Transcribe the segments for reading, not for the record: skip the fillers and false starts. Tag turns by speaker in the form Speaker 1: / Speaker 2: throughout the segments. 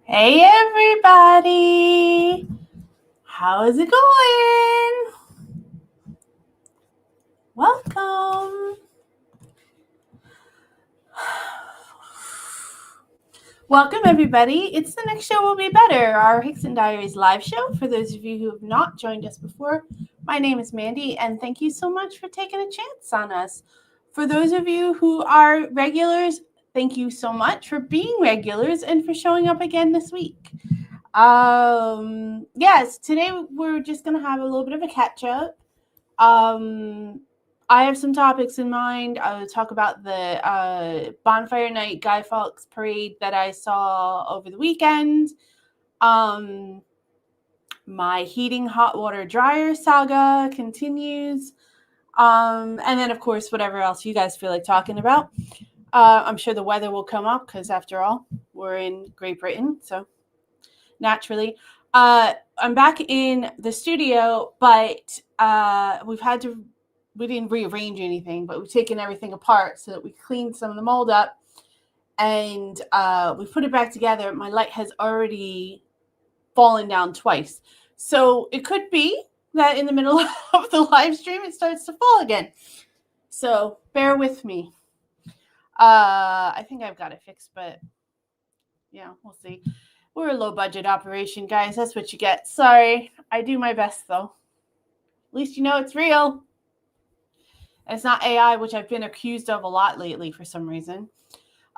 Speaker 1: Hey everybody! How's it going? Welcome. Welcome everybody. It's The Next Show Will Be Better, our Hickson Diaries live show. For those of you who have not joined us before, my name is Mandy and thank you so much for taking a chance on us. For those of you who are regulars, thank you so much for being regulars and for showing up again this week. Yes, today we're just going to have a little bit of a catch up. I have some topics in mind. I will talk about the Bonfire Night Guy Fawkes parade that I saw over the weekend. My heating hot water dryer saga continues. And then, of course, whatever else you guys feel like talking about. I'm sure the weather will come up because, after all, we're in Great Britain, so naturally. I'm back in the studio, but we didn't rearrange anything, but we've taken everything apart so that we cleaned some of the mold up and we put it back together. My light has already fallen down twice. So it could be that in the middle of the live stream, it starts to fall again. So bear with me. I think I've got it fixed, but yeah, we'll see. We're a low budget operation, guys. That's what you get. Sorry. I do my best, though. At least you know it's real. And it's not AI, which I've been accused of a lot lately for some reason.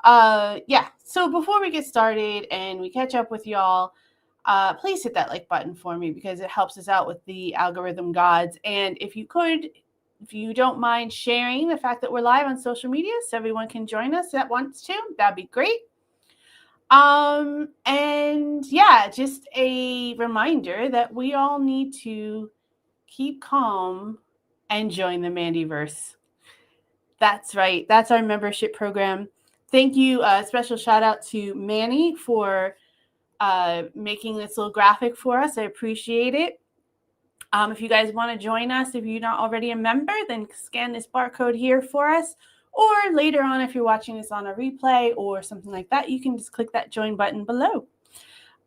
Speaker 1: So before we get started and we catch up with y'all, please hit that like button for me because it helps us out with the algorithm gods. And if you don't mind sharing the fact that we're live on social media so everyone can join us that wants to, that'd be great. And yeah, just a reminder that we all need to keep calm and join the Mandyverse. That's right. That's our membership program. Thank you. Special shout out to Manny for making this little graphic for us. I appreciate it. If you guys want to join us, if you're not already a member, then scan this barcode here for us. Or later on, if you're watching this on a replay or something like that, you can just click that join button below.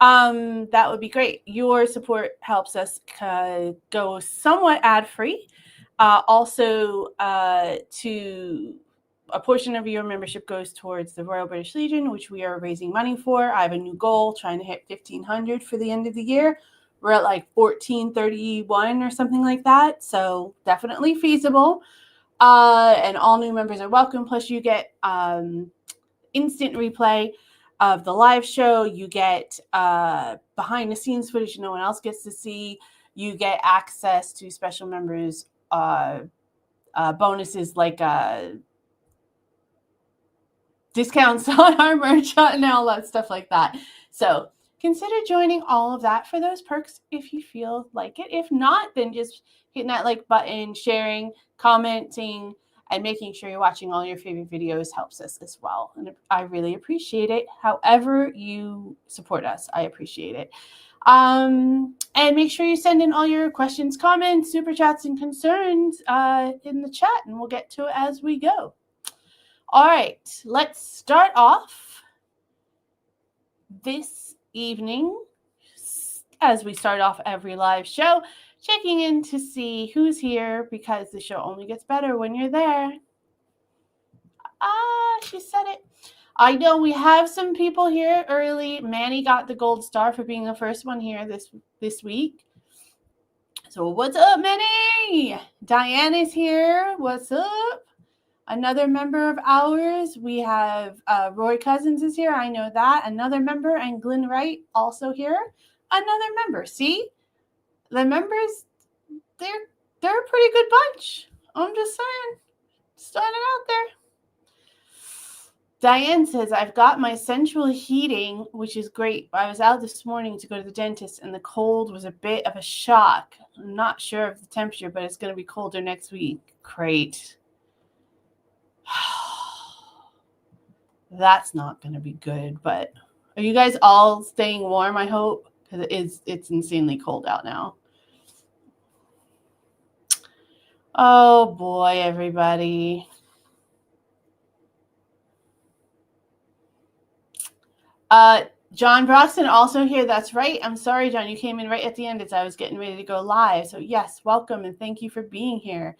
Speaker 1: That would be great. Your support helps us go somewhat ad-free. Also, to a portion of your membership goes towards the Royal British Legion, which we are raising money for. I have a new goal, trying to hit 1,500 for the end of the year. We're at like 1,431 or something like that. So definitely feasible. And all new members are welcome. Plus you get instant replay of the live show. You get behind the scenes footage no one else gets to see. You get access to special members bonuses like discounts on our merch and all that stuff like that. So consider joining all of that for those perks if you feel like it. If not, then just hitting that like button, sharing, commenting, and making sure you're watching all your favorite videos helps us as well. And I really appreciate it. However you support us, I appreciate it. And make sure you send in all your questions, comments, super chats, and concerns in the chat, and we'll get to it as we go. All right, let's start off this evening, as we start off every live show, checking in to see who's here because the show only gets better when you're there. She said it. I know we have some people here early. Manny got the gold star for being the first one here this week. So what's up, Manny? Diana's here. What's up? Another member of ours. We have Roy Cousins is here. I know that. Another member, and Glenn Wright also here. Another member. See, the members, they're a pretty good bunch. I'm just saying, starting out there. Diane says, I've got my central heating, which is great. I was out this morning to go to the dentist, and the cold was a bit of a shock. I'm not sure of the temperature, but it's going to be colder next week. Great. That's not going to be good, but are you guys all staying warm, I hope? Because it's insanely cold out now. Oh, boy, everybody. John Broxton also here. That's right. I'm sorry, John. You came in right at the end as I was getting ready to go live. So, yes, welcome and thank you for being here.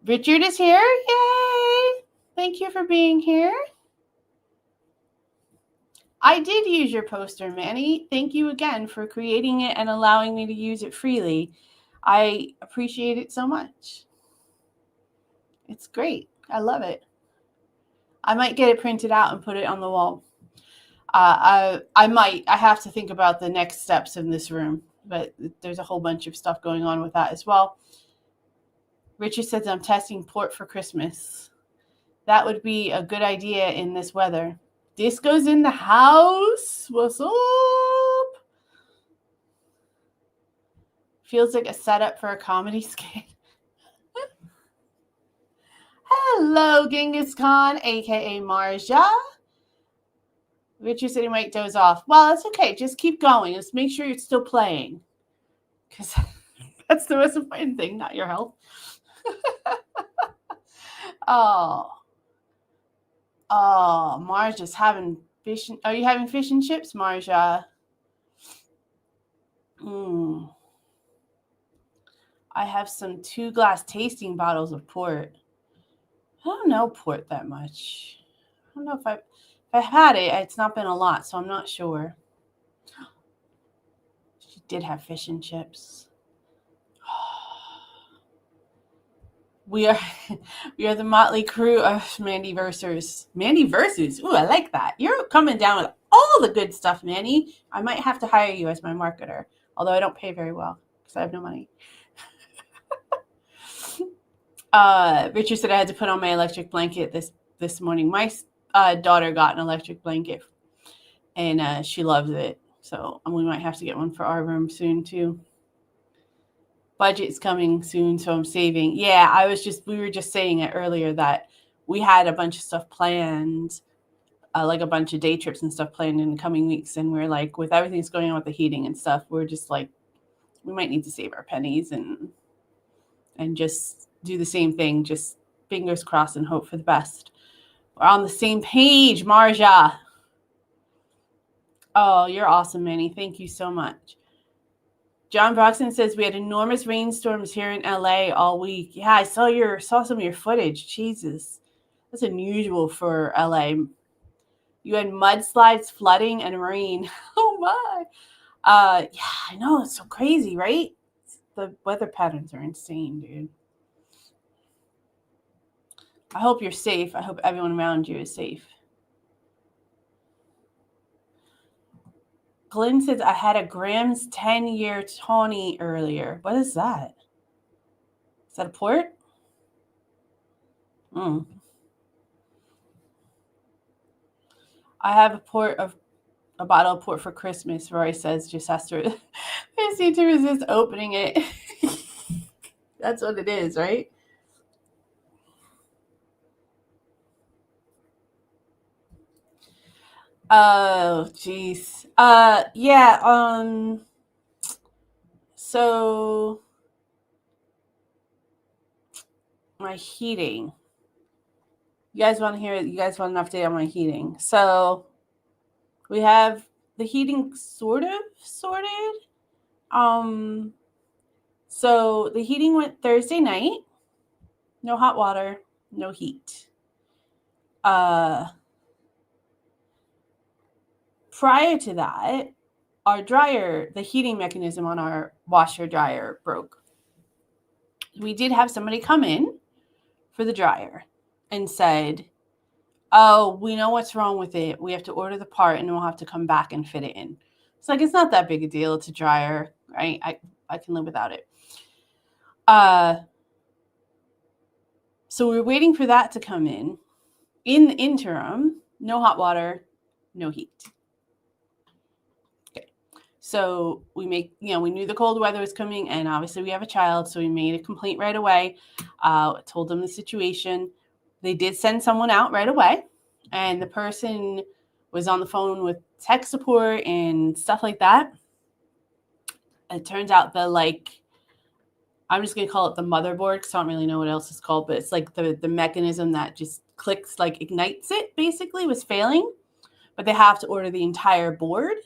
Speaker 1: Richard is here. Yay! Thank you for being here. I did use your poster, Manny. Thank you again for creating it and allowing me to use it freely. I appreciate it so much. It's great. I love it. I might get it printed out and put it on the wall. I might. I have to think about the next steps in this room, but there's a whole bunch of stuff going on with that as well. Richard says I'm testing port for Christmas. That would be a good idea in this weather. Disco's in the house. What's up? Feels like a setup for a comedy skit. Hello, Genghis Khan, aka Marja. Richard said he might doze off. Well, that's okay. Just keep going. Just make sure you're still playing. Because that's the most important thing, not your health. Oh, Marja's having fish. Are you having fish and chips, Marja? I have some 2-glass tasting bottles of port. I don't know port that much. I don't know if I've had it. It's not been a lot, so I'm not sure. She did have fish and chips. We are the motley crew of Mandy Versers. Mandy Versers. Ooh, I like that. You're coming down with all the good stuff, Manny. I might have to hire you as my marketer, although I don't pay very well because I have no money. Richard said I had to put on my electric blanket this morning. My daughter got an electric blanket, and she loves it. So we might have to get one for our room soon too. Budget's coming soon, so I'm saving. Yeah, we were just saying it earlier that we had a bunch of stuff planned, like a bunch of day trips and stuff planned in the coming weeks, and we're like, with everything that's going on with the heating and stuff, we're just like, we might need to save our pennies and just do the same thing, just fingers crossed and hope for the best. We're on the same page, Marja. Oh, you're awesome, Manny. Thank you so much. John Broxton says we had enormous rainstorms here in LA all week. Yeah, I saw some of your footage. Jesus, that's unusual for LA. You had mudslides, flooding, and rain. Oh my. Yeah, I know, it's so crazy, right? The weather patterns are insane, dude. I hope you're safe. I hope everyone around you is safe. Glenn says I had a Graham's 10-year tawny earlier. What is that? Is that a port? I have a bottle of port for Christmas. Roy says just has to I need to resist opening it. That's what it is, right? Oh, jeez. Yeah. So my heating. You guys want to hear? You guys want an update on my heating? So we have the heating sort of sorted. So the heating went Thursday night. No hot water, no heat. Prior to that, our dryer, the heating mechanism on our washer dryer broke. We did have somebody come in for the dryer and said, oh, we know what's wrong with it. We have to order the part and we'll have to come back and fit it in. It's like, it's not that big a deal. It's a dryer, right? I can live without it. So we were waiting for that to come in. In the interim, no hot water, no heat. Okay. So we knew the cold weather was coming, and obviously we have a child, so we made a complaint right away. Told them the situation. They did send someone out right away, and the person was on the phone with tech support and stuff like that. It turns out I'm just going to call it the motherboard because I don't really know what else it's called, but it's like the mechanism that just clicks, like ignites it, basically, was failing. but they have to order the entire board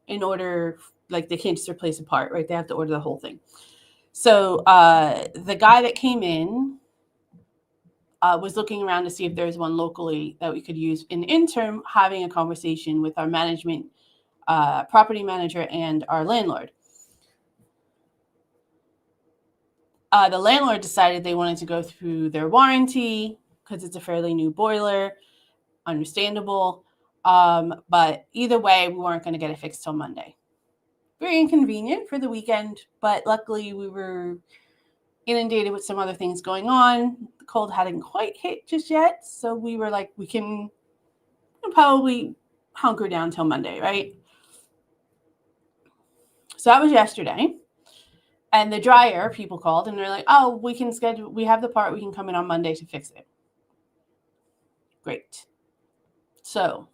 Speaker 1: in order, like they can't just replace a part, right? They have to order the whole thing. So the guy that came in was looking around to see if there was one locally that we could use. In the interim, having a conversation with our management, property manager, and our landlord. The landlord decided they wanted to go through their warranty because it's a fairly new boiler. Understandable. But either way, we weren't going to get it fixed till Monday. Very inconvenient for the weekend, but luckily we were inundated with some other things going on. The cold hadn't quite hit just yet, so we were like, we can probably hunker down till Monday, right? So that was yesterday. And the dryer, people called and they're like, oh, we can schedule, we have the part, we can come in on Monday to fix it. Great. So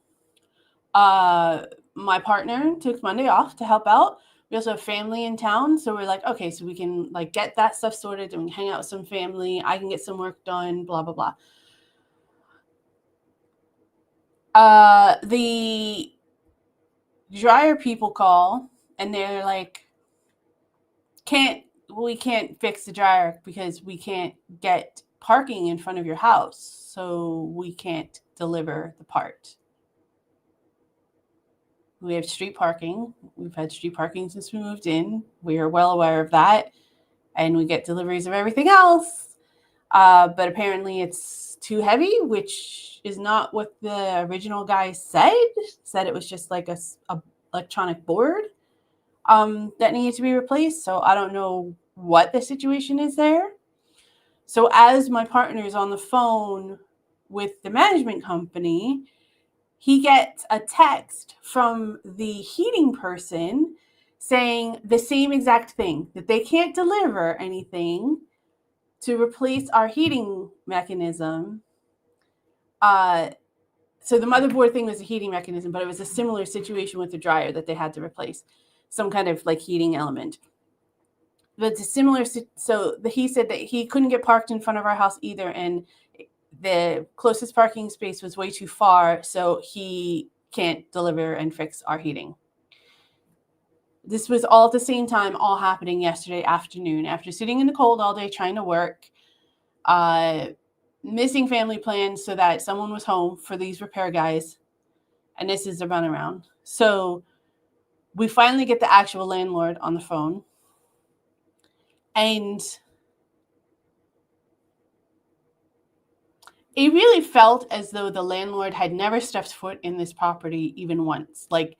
Speaker 1: my partner took Monday off to help out. We also have family in town, so we're like, okay, so we can like get that stuff sorted and we can hang out with some family. I can get some work done, blah, blah, blah. The dryer people call and they're like, we can't fix the dryer because we can't get parking in front of your house, so we can't deliver the part. We have street parking. We've had street parking since we moved in. We are well aware of that. And we get deliveries of everything else. But apparently it's too heavy, which is not what the original guy said. Said it was just like a electronic board that needed to be replaced. So I don't know what the situation is there. So as my partner is on the phone with the management company, he gets a text from the heating person saying the same exact thing, that they can't deliver anything to replace our heating mechanism. So the motherboard thing was a heating mechanism, but it was a similar situation with the dryer that they had to replace, some kind of like heating element. But it's a similar, so he said that he couldn't get parked in front of our house either, and the closest parking space was way too far, so he can't deliver and fix our heating. This was all at the same time, all happening yesterday afternoon after sitting in the cold all day trying to work, missing family plans so that someone was home for these repair guys, and this is the runaround. So we finally get the actual landlord on the phone, and it really felt as though the landlord had never stepped foot in this property even once. Like,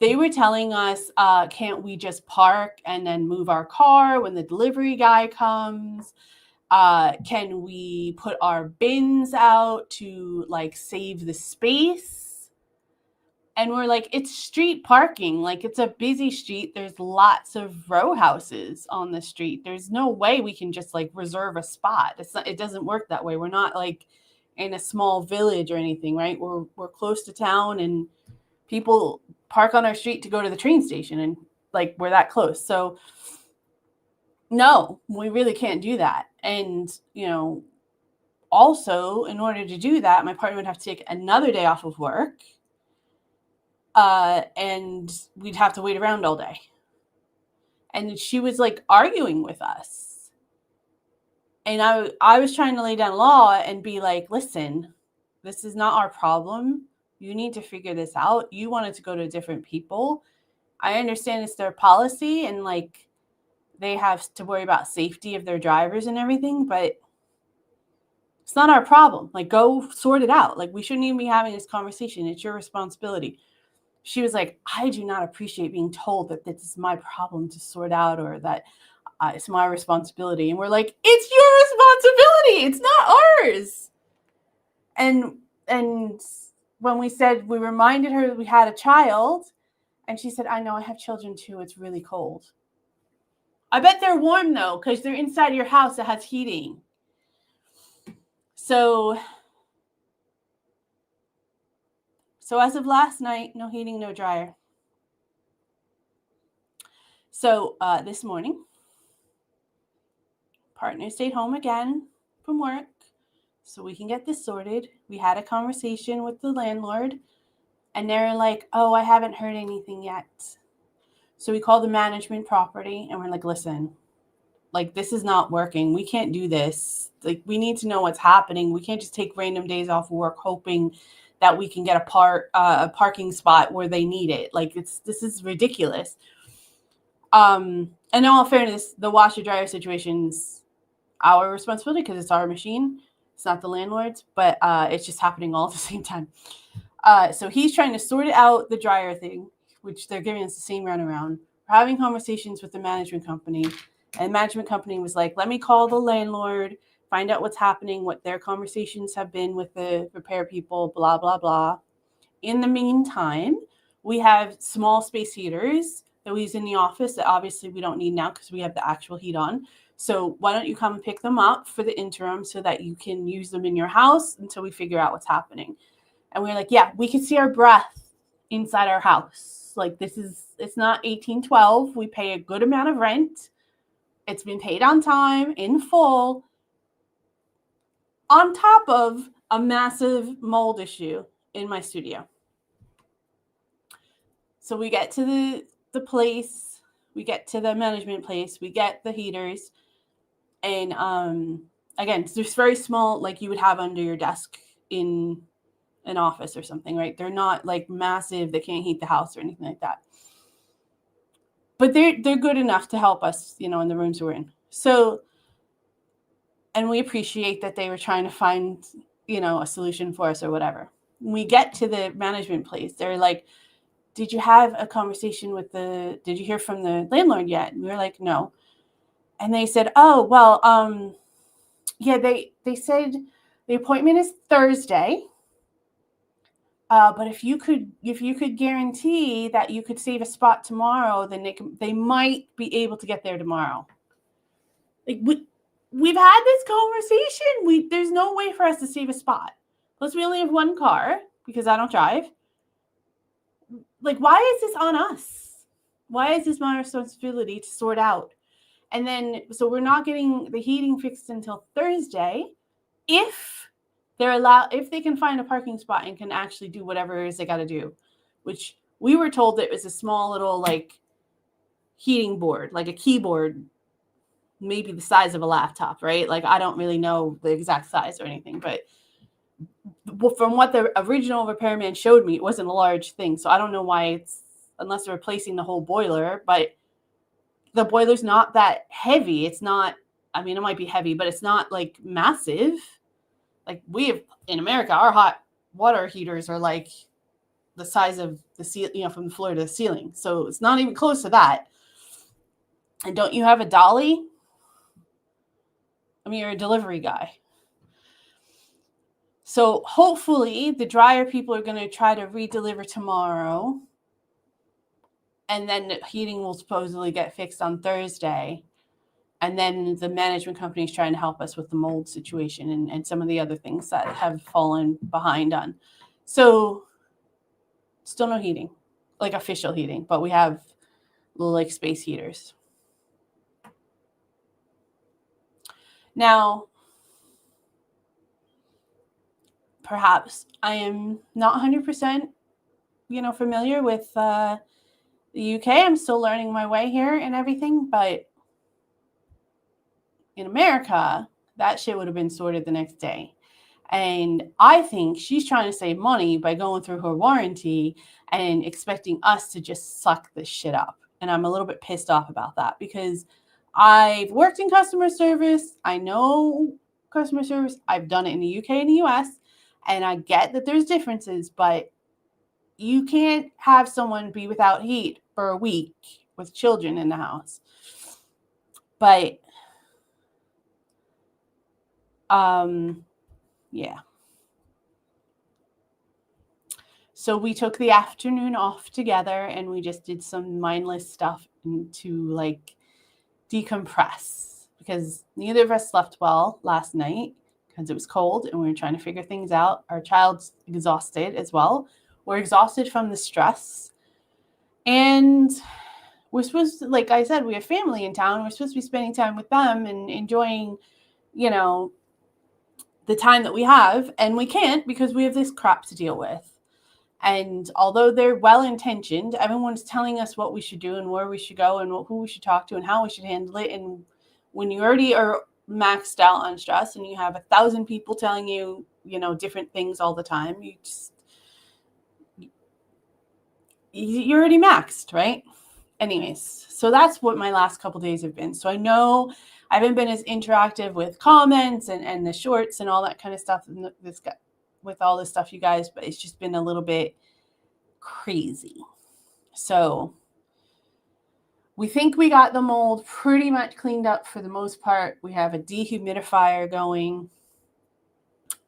Speaker 1: they were telling us, can't we just park and then move our car when the delivery guy comes? Can we put our bins out to like save the space? And we're like, it's street parking. Like, it's a busy street. There's lots of row houses on the street. There's no way we can just like reserve a spot. It doesn't work that way. We're not like in a small village or anything, right? We're close to town, and people park on our street to go to the train station, and like we're that close. So no, we really can't do that. And, also in order to do that, my partner would have to take another day off of work. And we'd have to wait around all day. And she was like arguing with us. And I was trying to lay down law and be like, listen, this is not our problem. You need to figure this out. You wanted to go to different people. I understand it's their policy and like they have to worry about safety of their drivers and everything, but it's not our problem. Like, go sort it out. Like, we shouldn't even be having this conversation. It's your responsibility. She was like, I do not appreciate being told that this is my problem to sort out, or that it's my responsibility. And we're like, it's your responsibility. It's not ours. And when we said, we reminded her that we had a child, and she said, I know, I have children too. It's really cold. I bet they're warm though, because they're inside your house that has heating. So as of last night, no heating, no dryer. So this morning, partner stayed home again from work so we can get this sorted. We had a conversation with the landlord, And they're like, oh, I haven't heard anything yet. So we called the management property and we're like, listen, like, this is not working. We can't do this. Like, we need to know what's happening. We can't just take random days off of work hoping that we can get a parking spot where they need it. Like, this is ridiculous. And in all fairness, the washer dryer situation's our responsibility because it's our machine. It's not the landlord's, but it's just happening all at the same time. So he's trying to sort it out, the dryer thing, which they're giving us the same runaround. We're having conversations with the management company, and the management company was like, let me call the landlord, find out what's happening, what their conversations have been with the repair people, blah, blah, blah. In the meantime, we have small space heaters that we use in the office that obviously we don't need now because we have the actual heat on. So why don't you come and pick them up for the interim so that you can use them in your house until we figure out what's happening. And we were like, yeah, we can see our breath inside our house. Like, it's not 1812. We pay a good amount of rent. It's been paid on time, in full, on top of a massive mold issue in my studio. So we get to the place, we get to the management place, we get the heaters. And again, it's just very small, like you would have under your desk in an office or something, right? They're not like massive, they can't heat the house or anything like that. But they're good enough to help us, in the rooms we're in. So, and we appreciate that they were trying to find, a solution for us or whatever. When we get to the management place, they're like, did you have a conversation did you hear from the landlord yet? And we were like, no. And they said, oh, well, yeah, they said the appointment is Thursday. But if you could guarantee that you could save a spot tomorrow, then they might be able to get there tomorrow. Like, we've had this conversation. There's no way for us to save a spot. Plus, we only have one car because I don't drive. Like, why is this on us? Why is this my responsibility to sort out? And then, so we're not getting the heating fixed until Thursday. If they can find a parking spot and can actually do whatever it is they got to do, which we were told that it was a small little like heating board, like a keyboard, maybe the size of a laptop, right? Like, I don't really know the exact size or anything, but from what the original repairman showed me, it wasn't a large thing. So I don't know why unless they're replacing the whole boiler, but the boiler's not that heavy. It's not, I mean, it might be heavy, but it's not like massive. Like, we have in America, our hot water heaters are like the size of the ceiling, from the floor to the ceiling. So it's not even close to that. And don't you have a dolly? I mean, you're a delivery guy. So hopefully the dryer people are going to try to redeliver tomorrow. And then the heating will supposedly get fixed on Thursday. And then the management company is trying to help us with the mold situation and some of the other things that have fallen behind on. So still no heating, like official heating, but we have little like space heaters. Now, perhaps I am not 100%, familiar with the UK. I'm still learning my way here and everything, but in America, that shit would have been sorted the next day. And I think she's trying to save money by going through her warranty and expecting us to just suck this shit up. And I'm a little bit pissed off about that because I've worked in customer service. I know customer service. I've done it in the UK and the US. And I get that there's differences, but you can't have someone be without heat for a week with children in the house. But yeah. So we took the afternoon off together and we just did some mindless stuff to like decompress because neither of us slept well last night because it was cold and we were trying to figure things out. Our child's exhausted as well. We're exhausted from the stress. And we're supposed to, like I said, we have family in town. We're supposed to be spending time with them and enjoying, the time that we have. And we can't because we have this crap to deal with. And although they're well-intentioned, everyone's telling us what we should do and where we should go and who we should talk to and how we should handle it. And when you already are maxed out on stress and you have 1,000 people telling you, different things all the time, you're already maxed, right? Anyways, so that's what my last couple days have been. So I know I haven't been as interactive with comments and the shorts and all that kind of stuff with all this stuff, you guys, but it's just been a little bit crazy. So we think we got the mold pretty much cleaned up for the most part. We have a dehumidifier going,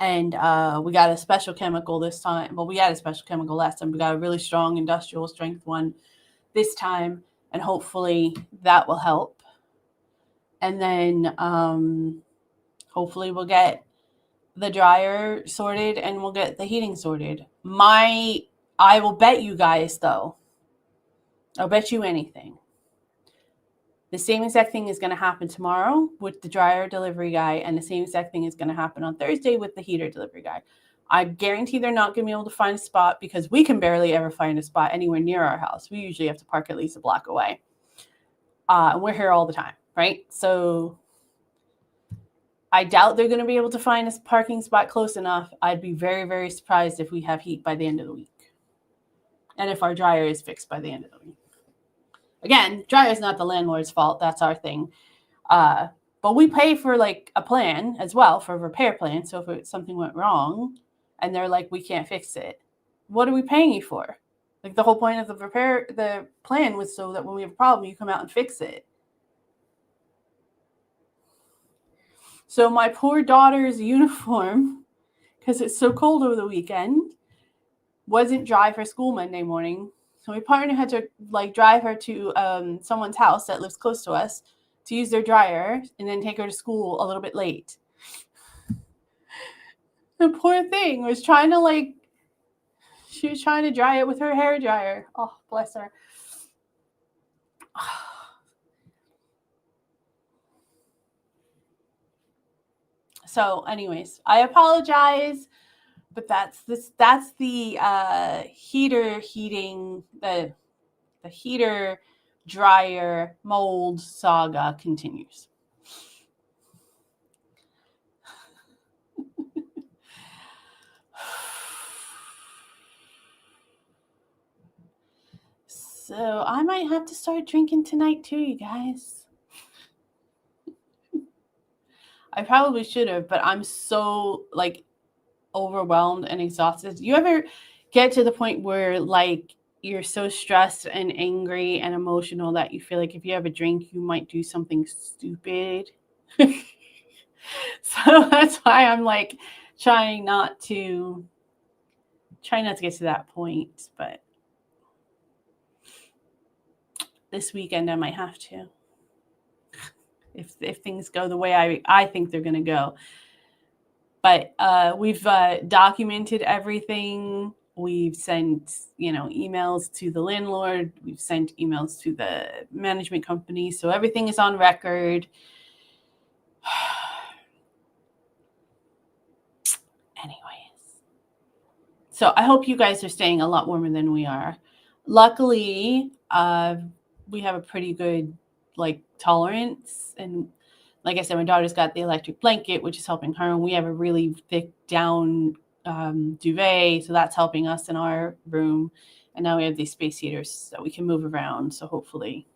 Speaker 1: and we got a special chemical this time. Well, we had a special chemical last time. We got a really strong industrial strength one this time, and hopefully that will help. And then hopefully we'll get the dryer sorted and we'll get the heating sorted. I will bet you guys, though, I'll bet you anything, the same exact thing is going to happen tomorrow with the dryer delivery guy, and the same exact thing is going to happen on Thursday with the heater delivery guy. I guarantee they're not going to be able to find a spot, because we can barely ever find a spot anywhere near our house. We usually have to park at least a block away. And we're here all the time, right? So I doubt they're going to be able to find a parking spot close enough. I'd be very, very surprised if we have heat by the end of the week. And if our dryer is fixed by the end of the week. Again, dryer is not the landlord's fault. That's our thing. But we pay for like a plan as well, for a repair plan. So if something went wrong and they're like, we can't fix it, what are we paying you for? Like, the whole point of the plan was so that when we have a problem, you come out and fix it. So my poor daughter's uniform, because it's so cold over the weekend, wasn't dry for school Monday morning. So my partner had to drive her to someone's house that lives close to us to use their dryer, and then take her to school a little bit late. The poor thing was trying to she was trying to dry it with her hair dryer. Oh, bless her. So anyways, I apologize, but that's the heater dryer mold saga continues. So I might have to start drinking tonight too, you guys. I probably should have, but I'm so overwhelmed and exhausted. You ever get to the point where you're so stressed and angry and emotional that you feel like if you have a drink, you might do something stupid? So that's why I'm trying not to get to that point. But this weekend I might have to, if things go the way I think they're going to go. But we've documented everything. We've sent, emails to the landlord. We've sent emails to the management company. So everything is on record. Anyways. So I hope you guys are staying a lot warmer than we are. Luckily, we have a pretty good tolerance. And like I said, my daughter's got the electric blanket, which is helping her. And we have a really thick down duvet, so that's helping us in our room. And now we have these space heaters that we can move around. So hopefully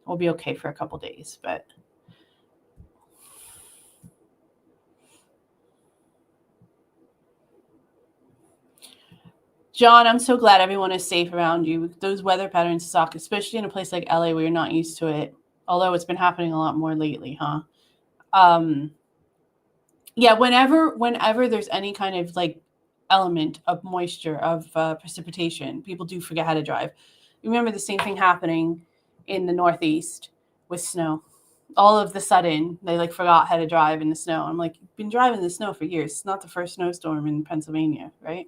Speaker 1: we'll be okay for a couple days. But John, I'm so glad everyone is safe around you. Those weather patterns suck, especially in a place like LA where you're not used to it. Although it's been happening a lot more lately, huh? Yeah, whenever there's any kind of element of moisture, of precipitation, people do forget how to drive. You remember the same thing happening in the Northeast with snow. All of the sudden, they forgot how to drive in the snow. I'm like, you've been driving in the snow for years. It's not the first snowstorm in Pennsylvania, right?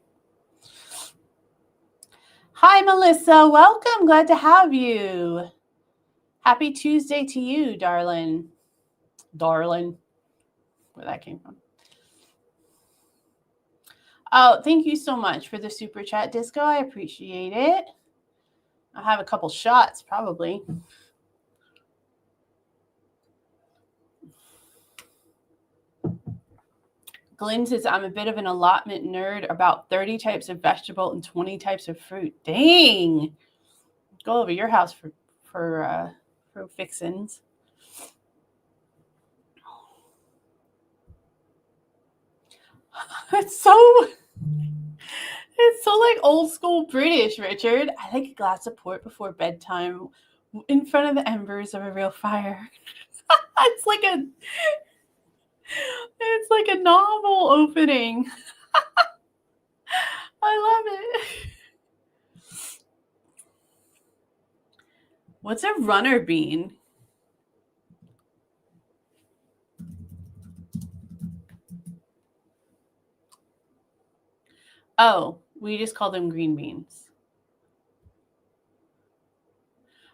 Speaker 1: Hi, Melissa. Welcome. Glad to have you. Happy Tuesday to you, darling. Darling. Where that came from. Oh, thank you so much for the super chat, Disco. I appreciate it. I'll have a couple shots, probably. Glenn says, I'm a bit of an allotment nerd, about 30 types of vegetable and 20 types of fruit. Dang. Go over your house for fixins. It's so like old school British, Richard. I like a glass of port before bedtime in front of the embers of a real fire. It's like a novel opening. I love it. What's a runner bean? Oh, we just call them green beans.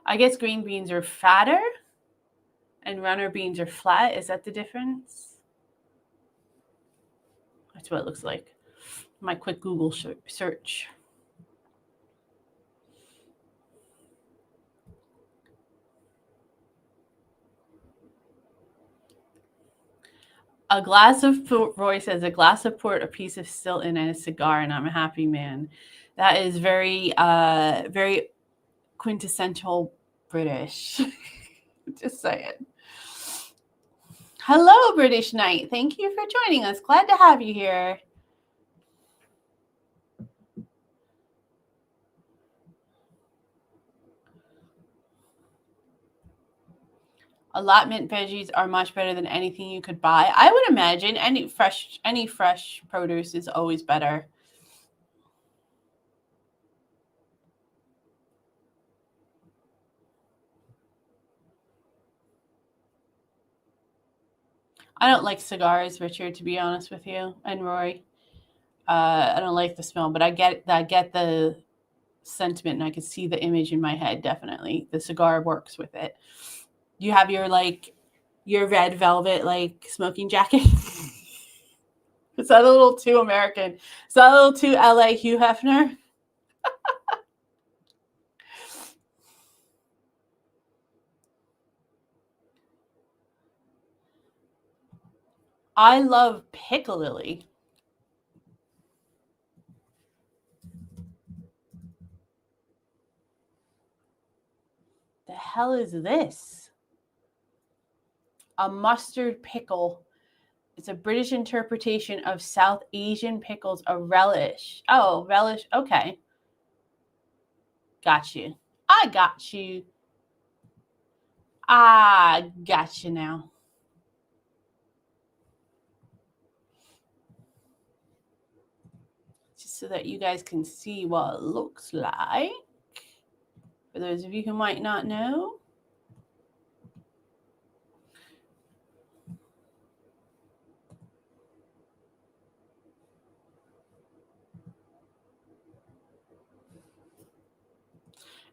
Speaker 1: I guess green beans are fatter and runner beans are flat. Is that the difference? That's what it looks like. My quick Google search. A glass of port, Roy says, a glass of port, a piece of Stilton, and a cigar, and I'm a happy man. That is very, very quintessential British. Just saying. Hello, British Knight. Thank you for joining us. Glad to have you here. Allotment veggies are much better than anything you could buy. I would imagine any fresh produce is always better. I don't like cigars, Richard, to be honest with you, and Roy. I don't like the smell, but I get the sentiment, and I can see the image in my head. Definitely, the cigar works with it. You have your red velvet smoking jacket. Is that a little too American? Is that a little too LA Hugh Hefner? I love piccalilli. The hell is this? A mustard pickle. It's a British interpretation of South Asian pickles, a relish. Oh, relish. Okay. Got you. I got you. I got you now. Just so that you guys can see what it looks like. For those of you who might not know.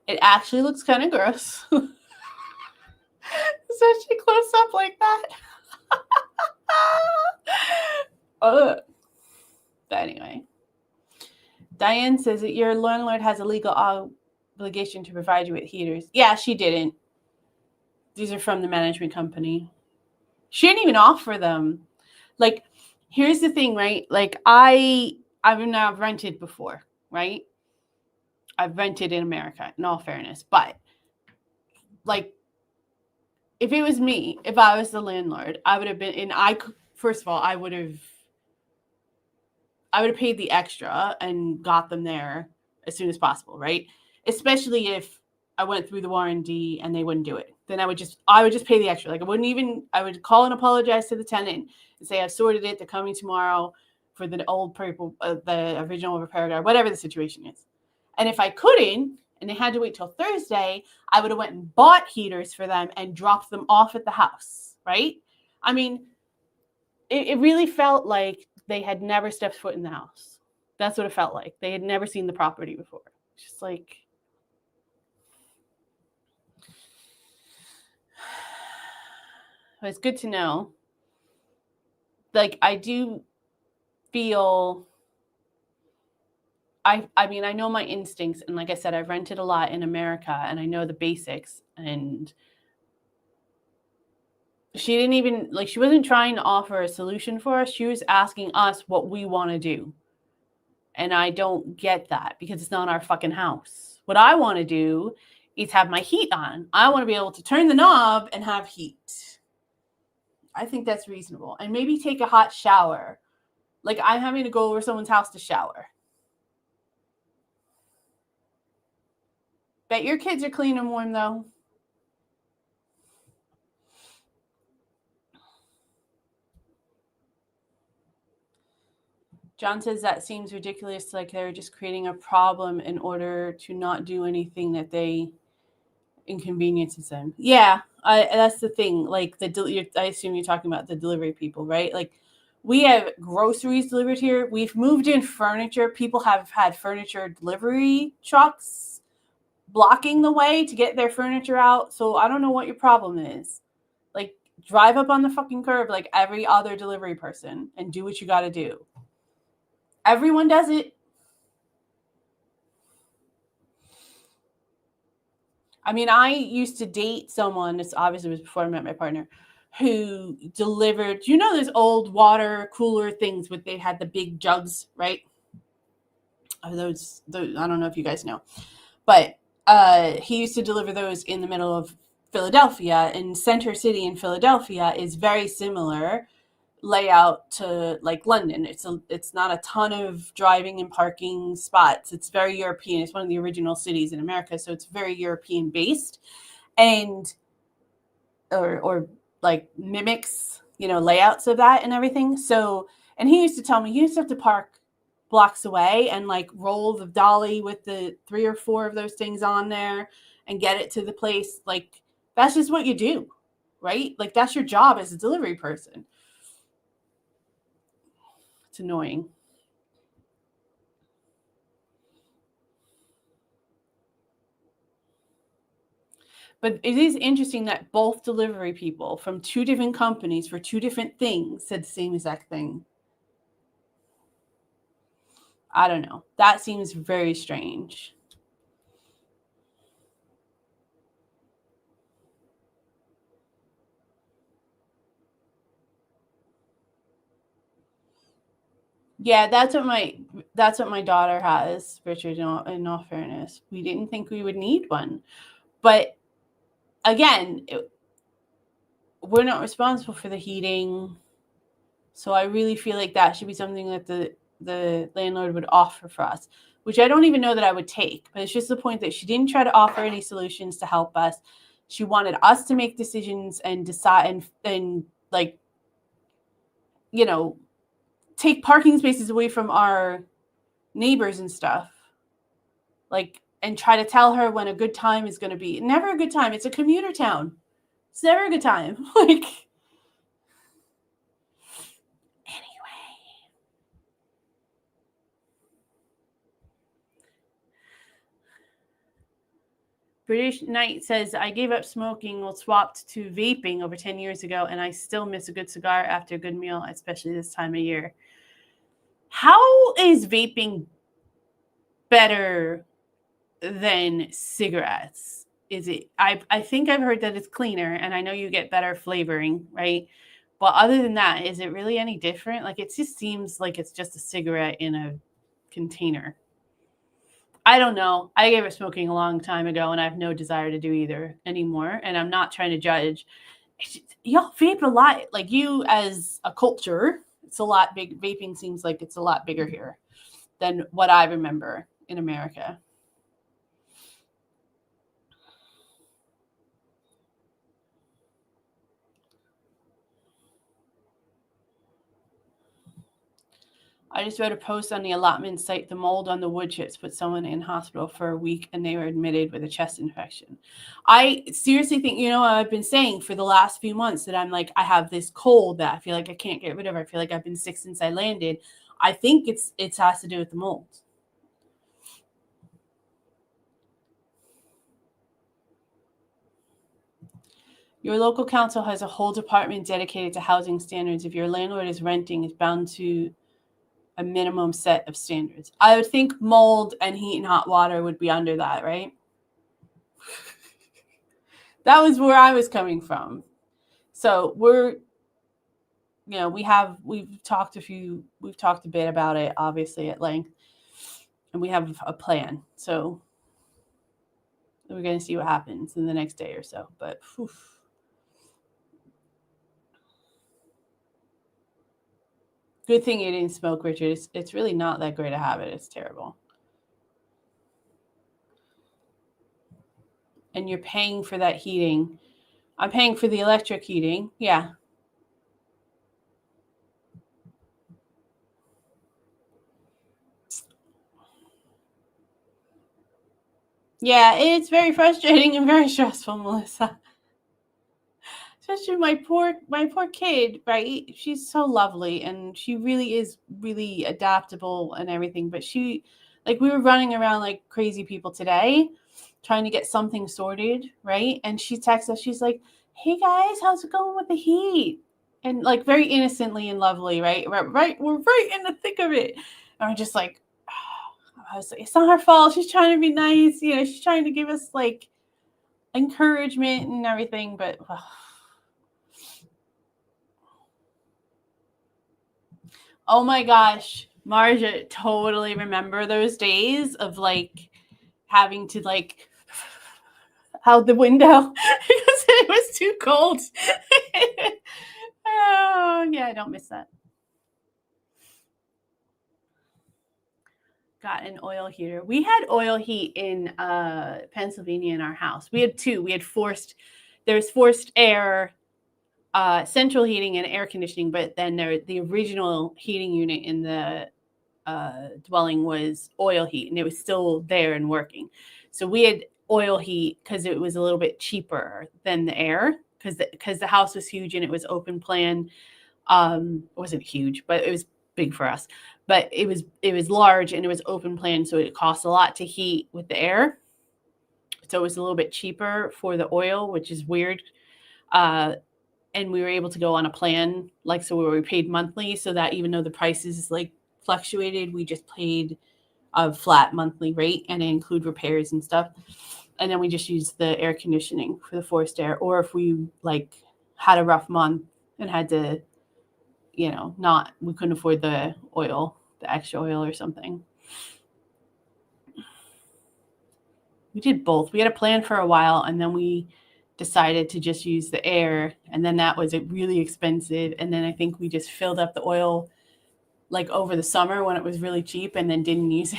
Speaker 1: It actually looks kind of gross. Especially close up like that. But anyway. Diane says that your landlord has a legal obligation to provide you with heaters. Yeah, she didn't. These are from the management company. She didn't even offer them. Like, here's the thing, right? Like, I've now rented before, right? I've rented in America, in all fairness. But, like, if it was me, if I was the landlord, I would have been, and first of all, I would have paid the extra and got them there as soon as possible, right? Especially if I went through the warranty and they wouldn't do it. Then I would just pay the extra. Like, I would call and apologize to the tenant and say, I've sorted it. They're coming tomorrow for the the original repair guy, whatever the situation is. And if I couldn't, and they had to wait till Thursday, I would have went and bought heaters for them and dropped them off at the house, right? I mean, it really felt like they had never stepped foot in the house. That's what it felt like. They had never seen the property before. Just like, it's good to know. Like, I do feel I mean, I know my instincts, and like I said, I've rented a lot in America, and I know the basics. And she didn't even like, she wasn't trying to offer a solution for us. She was asking us what we want to do. And I don't get that because it's not our fucking house. What I want to do is have my heat on. I want to be able to turn the knob and have heat. I think that's reasonable. And maybe take a hot shower. Like, I'm having to go over someone's house to shower. Bet your kids are clean and warm, though. John says that seems ridiculous. Like they're just creating a problem in order to not do anything that they inconveniences them. Yeah, that's the thing. Like I assume you're talking about the delivery people, right? Like we have groceries delivered here. We've moved in furniture. People have had furniture delivery trucks blocking the way to get their furniture out. So I don't know what your problem is. Like, drive up on the fucking curb like every other delivery person and do what you got to do. Everyone does it. I mean, I used to date someone, this obviously was before I met my partner, who delivered, you know, those old water cooler things with, they had the big jugs, right? Those I don't know if you guys know, but he used to deliver those in the middle of Philadelphia, and Center City in Philadelphia is very similar layout to like London. It's not a ton of driving and parking spots. It's very European. It's one of the original cities in America, so it's very European based, and or like mimics, you know, layouts of that and everything. So, and he used to tell me he used to have to park blocks away and like roll the dolly with the 3 or 4 of those things on there and get it to the place. Like, that's just what you do, right? Like, that's your job as a delivery person. It's annoying. But it is interesting that both delivery people from 2 different companies for 2 different things said the same exact thing. I don't know. That seems very strange. Yeah, that's what my daughter has, Richard. In all fairness, we didn't think we would need one, but again, we're not responsible for the heating, so I really feel like that should be something that the landlord would offer for us, which I don't even know that I would take. But it's just the point that she didn't try to offer any solutions to help us. She wanted us to make decisions and decide and like, you know, take parking spaces away from our neighbors and stuff. Like, and try to tell her when a good time is going to be. Never a good time. It's a commuter town. It's never a good time. Like, anyway. British Knight says, I gave up smoking, well, swapped to vaping over 10 years ago, and I still miss a good cigar after a good meal, especially this time of year. How is vaping better than cigarettes? Is it? I think I've heard that it's cleaner, and I know you get better flavoring, right? But other than that, is it really any different? Like, it just seems like it's just a cigarette in a container. I don't know. I gave up smoking a long time ago, and I have no desire to do either anymore. And I'm not trying to judge. Y'all vape a lot. Like, you as a culture, it's a lot big. Vaping seems like it's a lot bigger here than what I remember in America. I just read a post on the allotment site. The mold on the wood chips put someone in hospital for a week and they were admitted with a chest infection. I seriously think, you know, I've been saying for the last few months that I'm like, I have this cold that I feel like I can't get rid of. I feel like I've been sick since I landed. I think it has to do with the mold. Your local council has a whole department dedicated to housing standards. If your landlord is renting, is bound to a minimum set of standards. I would think mold and heat and hot water would be under that, right? That was where I was coming from. So we've talked a bit about it, obviously, at length, and we have a plan. So we're going to see what happens in the next day or so. But whew. Good thing you didn't smoke, Richard. It's really not that great a habit. It's terrible. And you're paying for that heating. I'm paying for the electric heating. Yeah. Yeah, it's very frustrating and very stressful, Melissa. Especially my poor kid, right? She's so lovely and she really is really adaptable and everything, but we were running around like crazy people today trying to get something sorted, right? And she texts us, she's like, "Hey guys, how's it going with the heat?" And like very innocently and lovely, right? We're right in the thick of it. And we're just like, I was like, it's not her fault. She's trying to be nice, she's trying to give us like encouragement and everything, but oh my gosh, Marja, totally remember those days of like having to like out the window because it was too cold. Oh yeah, I don't miss that. Got an oil heater. We had oil heat in Pennsylvania in our house. We had two. There's forced air, central heating and air conditioning, but then the original heating unit in the dwelling was oil heat, and it was still there and working. So we had oil heat because it was a little bit cheaper than the air because the house was huge and it was open plan. It wasn't huge, but it was big for us. But it was large and it was open plan, so it cost a lot to heat with the air. So it was a little bit cheaper for the oil, which is weird. And we were able to go on a plan, like so where we paid monthly, so that even though the prices like fluctuated, we just paid a flat monthly rate and include repairs and stuff. And then we just used the air conditioning for the forced air. Or if we like had a rough month and had to, we couldn't afford the extra oil or something. We did both. We had a plan for a while and then we decided to just use the air, and then that was really expensive. And then I think we just filled up the oil like over the summer when it was really cheap and then didn't use it.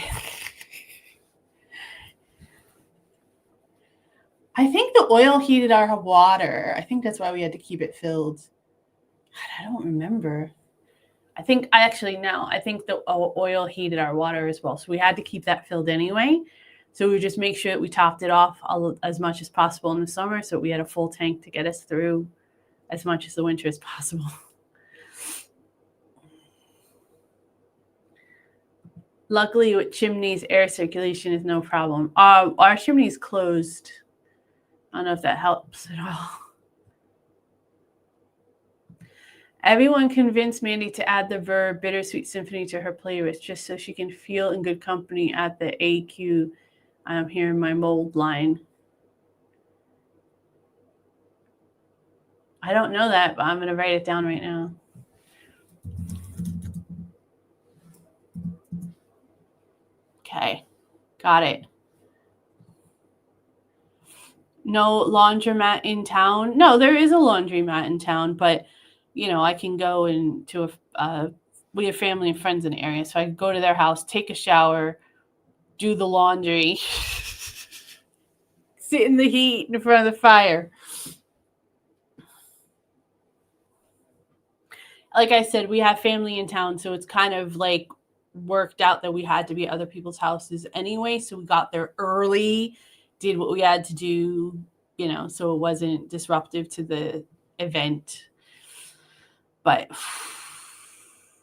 Speaker 1: I think the oil heated our water. I think that's why we had to keep it filled. God, I don't remember. I think the oil heated our water as well. So we had to keep that filled anyway. So we would just make sure that we topped it off as much as possible in the summer, so we had a full tank to get us through as much as the winter as possible. Luckily, with chimneys, air circulation is no problem. Our chimney's closed. I don't know if that helps at all. Everyone convinced Mandy to add the Verve Bittersweet Symphony to her playlist just so she can feel in good company at the AQ. I'm hearing my mold line. I don't know that, but I'm going to write it down right now. Okay, got it. No laundromat in town? No, there is a laundromat in town, but I can go into we have family and friends in the area, so I can go to their house, take a shower, do the laundry, sit in the heat in front of the fire. Like I said, we have family in town, so it's kind of like worked out that we had to be at other people's houses anyway, so we got there early, did what we had to do, so it wasn't disruptive to the event. But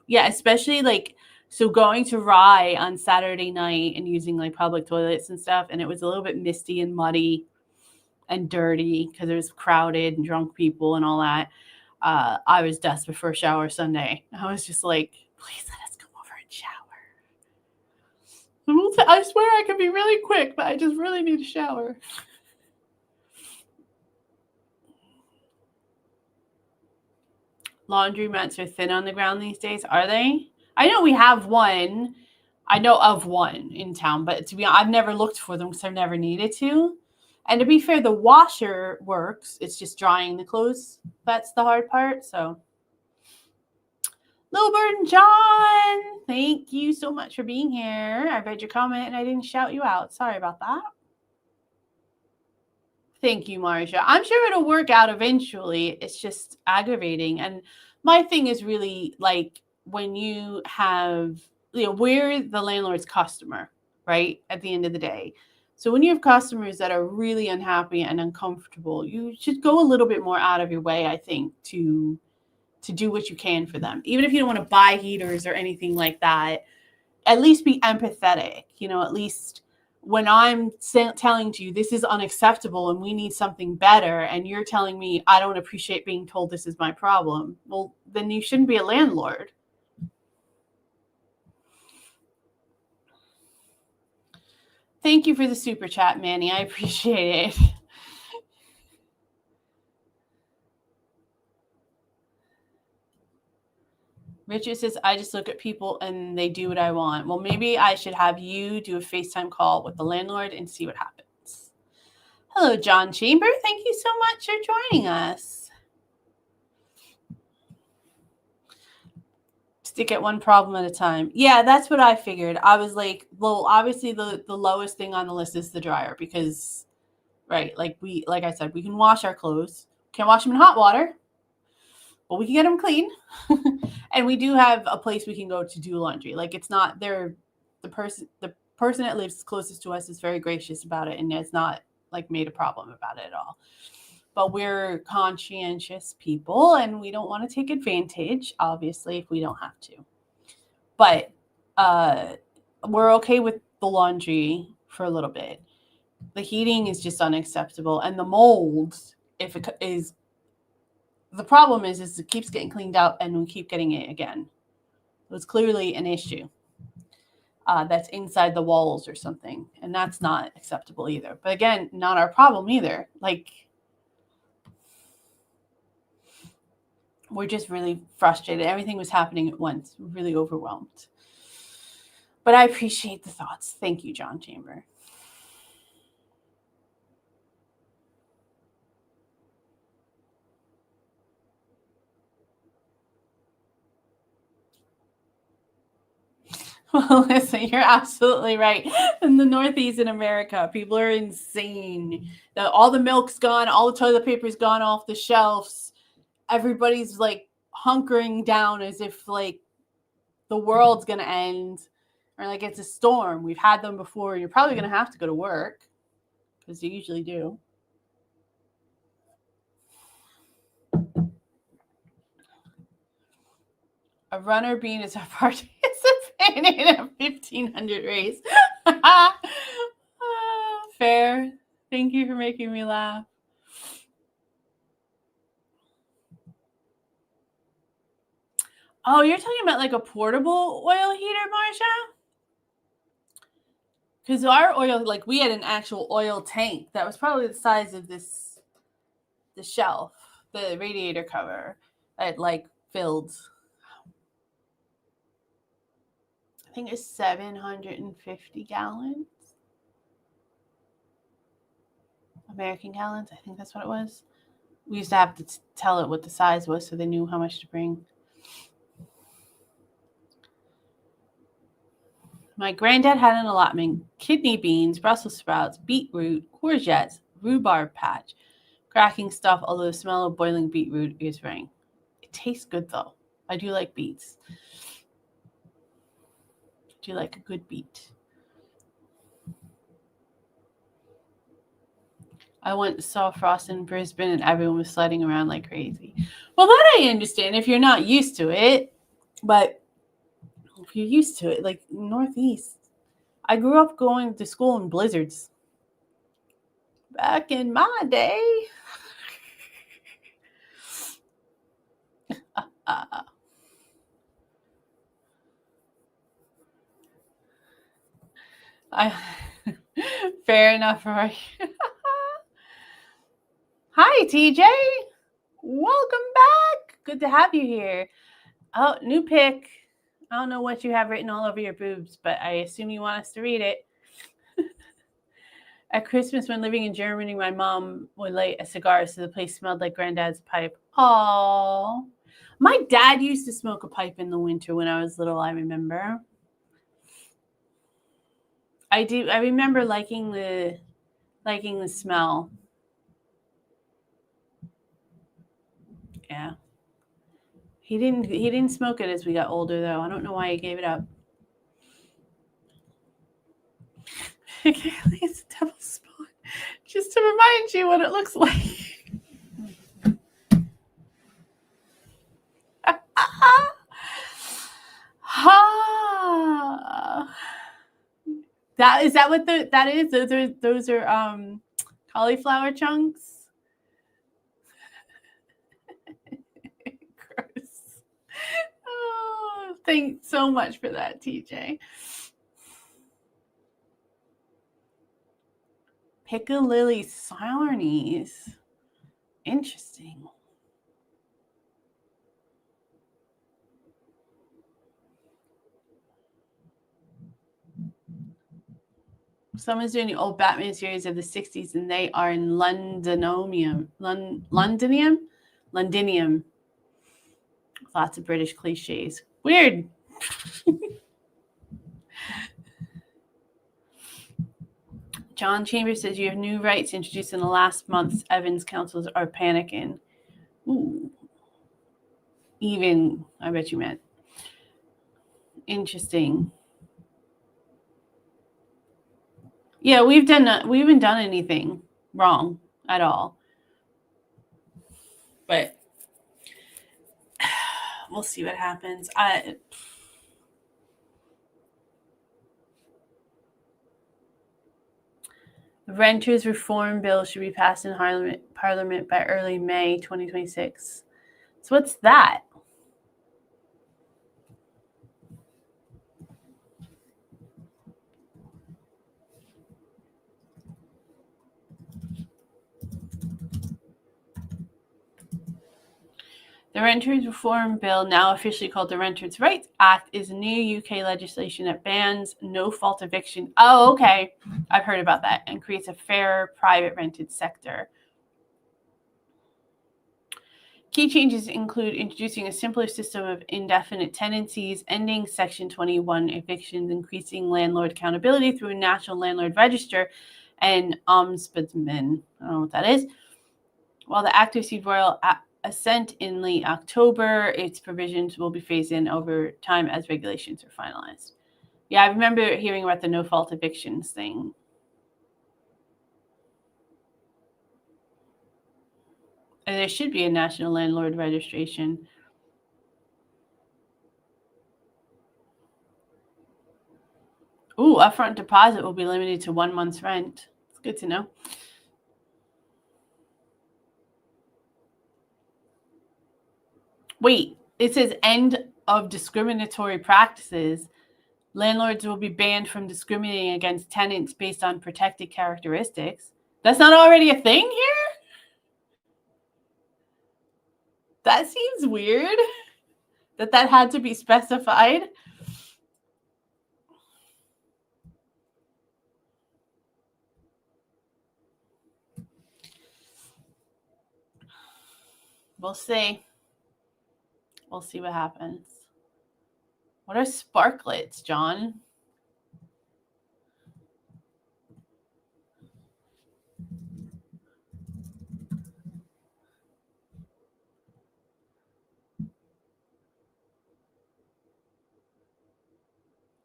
Speaker 1: yeah, especially like, so going to Rye on Saturday night and using like public toilets and stuff, and it was a little bit misty and muddy and dirty because it was crowded and drunk people and all that. I was desperate for a shower Sunday. I was just like, please let us come over and shower. I swear I can be really quick, but I just really need a shower. Laundromats are thin on the ground these days, are they? I know we have one. I know of one in town, but to be honest, I've never looked for them because I've never needed to. And to be fair, the washer works. It's just drying the clothes. That's the hard part. So, Little Bird and John, thank you so much for being here. I read your comment and I didn't shout you out. Sorry about that. Thank you, Marcia. I'm sure it'll work out eventually. It's just aggravating. And my thing is really like when you have, we're the landlord's customer, right? At the end of the day. So when you have customers that are really unhappy and uncomfortable, you should go a little bit more out of your way, I think, to do what you can for them. Even if you don't want to buy heaters or anything like that, at least be empathetic, at least when I'm telling you this is unacceptable and we need something better, and you're telling me I don't appreciate being told this is my problem, well, then you shouldn't be a landlord. Thank you for the super chat, Manny. I appreciate it. Richard says, I just look at people and they do what I want. Well, maybe I should have you do a FaceTime call with the landlord and see what happens. Hello, John Chamber. Thank you so much for joining us. Stick at one problem at a time. Yeah, that's what I figured. I was like, well, obviously the lowest thing on the list is the dryer because, right, like I said, we can wash our clothes. Can't wash them in hot water, but we can get them clean. And we do have a place we can go to do laundry. Like it's not there. The person that lives closest to us is very gracious about it and has not like made a problem about it at all. But we're conscientious people and we don't want to take advantage, obviously, if we don't have to. But we're okay with the laundry for a little bit. The heating is just unacceptable. And the mold, if it is, the problem is it keeps getting cleaned out and we keep getting it again. So it's clearly an issue that's inside the walls or something. And that's not acceptable either. But again, not our problem either. Like, we're just really frustrated. Everything was happening at once. We're really overwhelmed. But I appreciate the thoughts. Thank you, John Chamber. Well, listen, you're absolutely right. In the Northeast in America, people are insane. All the milk's gone. All the toilet paper's gone off the shelves. Everybody's like hunkering down as if like the world's going to end or like it's a storm. We've had them before. You're probably going to have to go to work because you usually do. A runner being is a participating in a 1,500 race. Fair. Thank you for making me laugh. Oh, you're talking about like a portable oil heater, Marsha? Because our oil, like we had an actual oil tank that was probably the size of the shelf, the radiator cover that like filled. I think it's 750 gallons. American gallons. I think that's what it was. We used to have to tell it what the size was so they knew how much to bring. My granddad had an allotment: kidney beans, Brussels sprouts, beetroot, courgettes, rhubarb patch. Cracking stuff, although the smell of boiling beetroot is rank. It tastes good though. I do like beets. Do you like a good beet? I went saw Frost in Brisbane and everyone was sledding around like crazy. Well, that I understand if you're not used to it, but if you're used to it, like Northeast. I grew up going to school in blizzards. Back in my day. Fair enough, Roy. Hi, TJ. Welcome back. Good to have you here. Oh, new pic. I don't know what you have written all over your boobs, but I assume you want us to read it. At Christmas, when living in Germany, my mom would light a cigar so the place smelled like Granddad's pipe. Aww. My dad used to smoke a pipe in the winter when I was little, I remember. I remember liking the smell. Yeah. He didn't smoke it as we got older though. I don't know why he gave it up. It's a double spawn. Just to remind you what it looks like. That what that is? Those are cauliflower chunks. Gross. Oh, thanks so much for that, TJ. Piccalilli Silarnies. Interesting. Someone's doing the old Batman series of the 60s, and they are in Londinium. Lots of British cliches. Weird. John Chambers says you have new rights introduced in the last month's Evans councils are panicking. Ooh. Even, I bet you meant. Interesting. Yeah, we haven't done anything wrong at all. But we'll see what happens. The Renters Reform Bill should be passed in Parliament by early May 2026. So what's that? The Renters Reform Bill, now officially called the Renters' Rights Act, is new UK legislation that bans no-fault eviction. Oh, okay. I've heard about that. And creates a fairer private rented sector. Key changes include introducing a simpler system of indefinite tenancies, ending Section 21 evictions, increasing landlord accountability through a national landlord register, and ombudsman. I don't know what that is. While the act received royal assent in late October, its provisions will be phased in over time as regulations are finalized. Yeah, I remember hearing about the no-fault evictions thing. And there should be a national landlord registration. Ooh, upfront deposit will be limited to 1 month's rent. It's good to know. Wait, it says end of discriminatory practices. Landlords will be banned from discriminating against tenants based on protected characteristics. That's not already a thing here? That seems weird that had to be specified. We'll see. We'll see what happens. What are sparklets, John?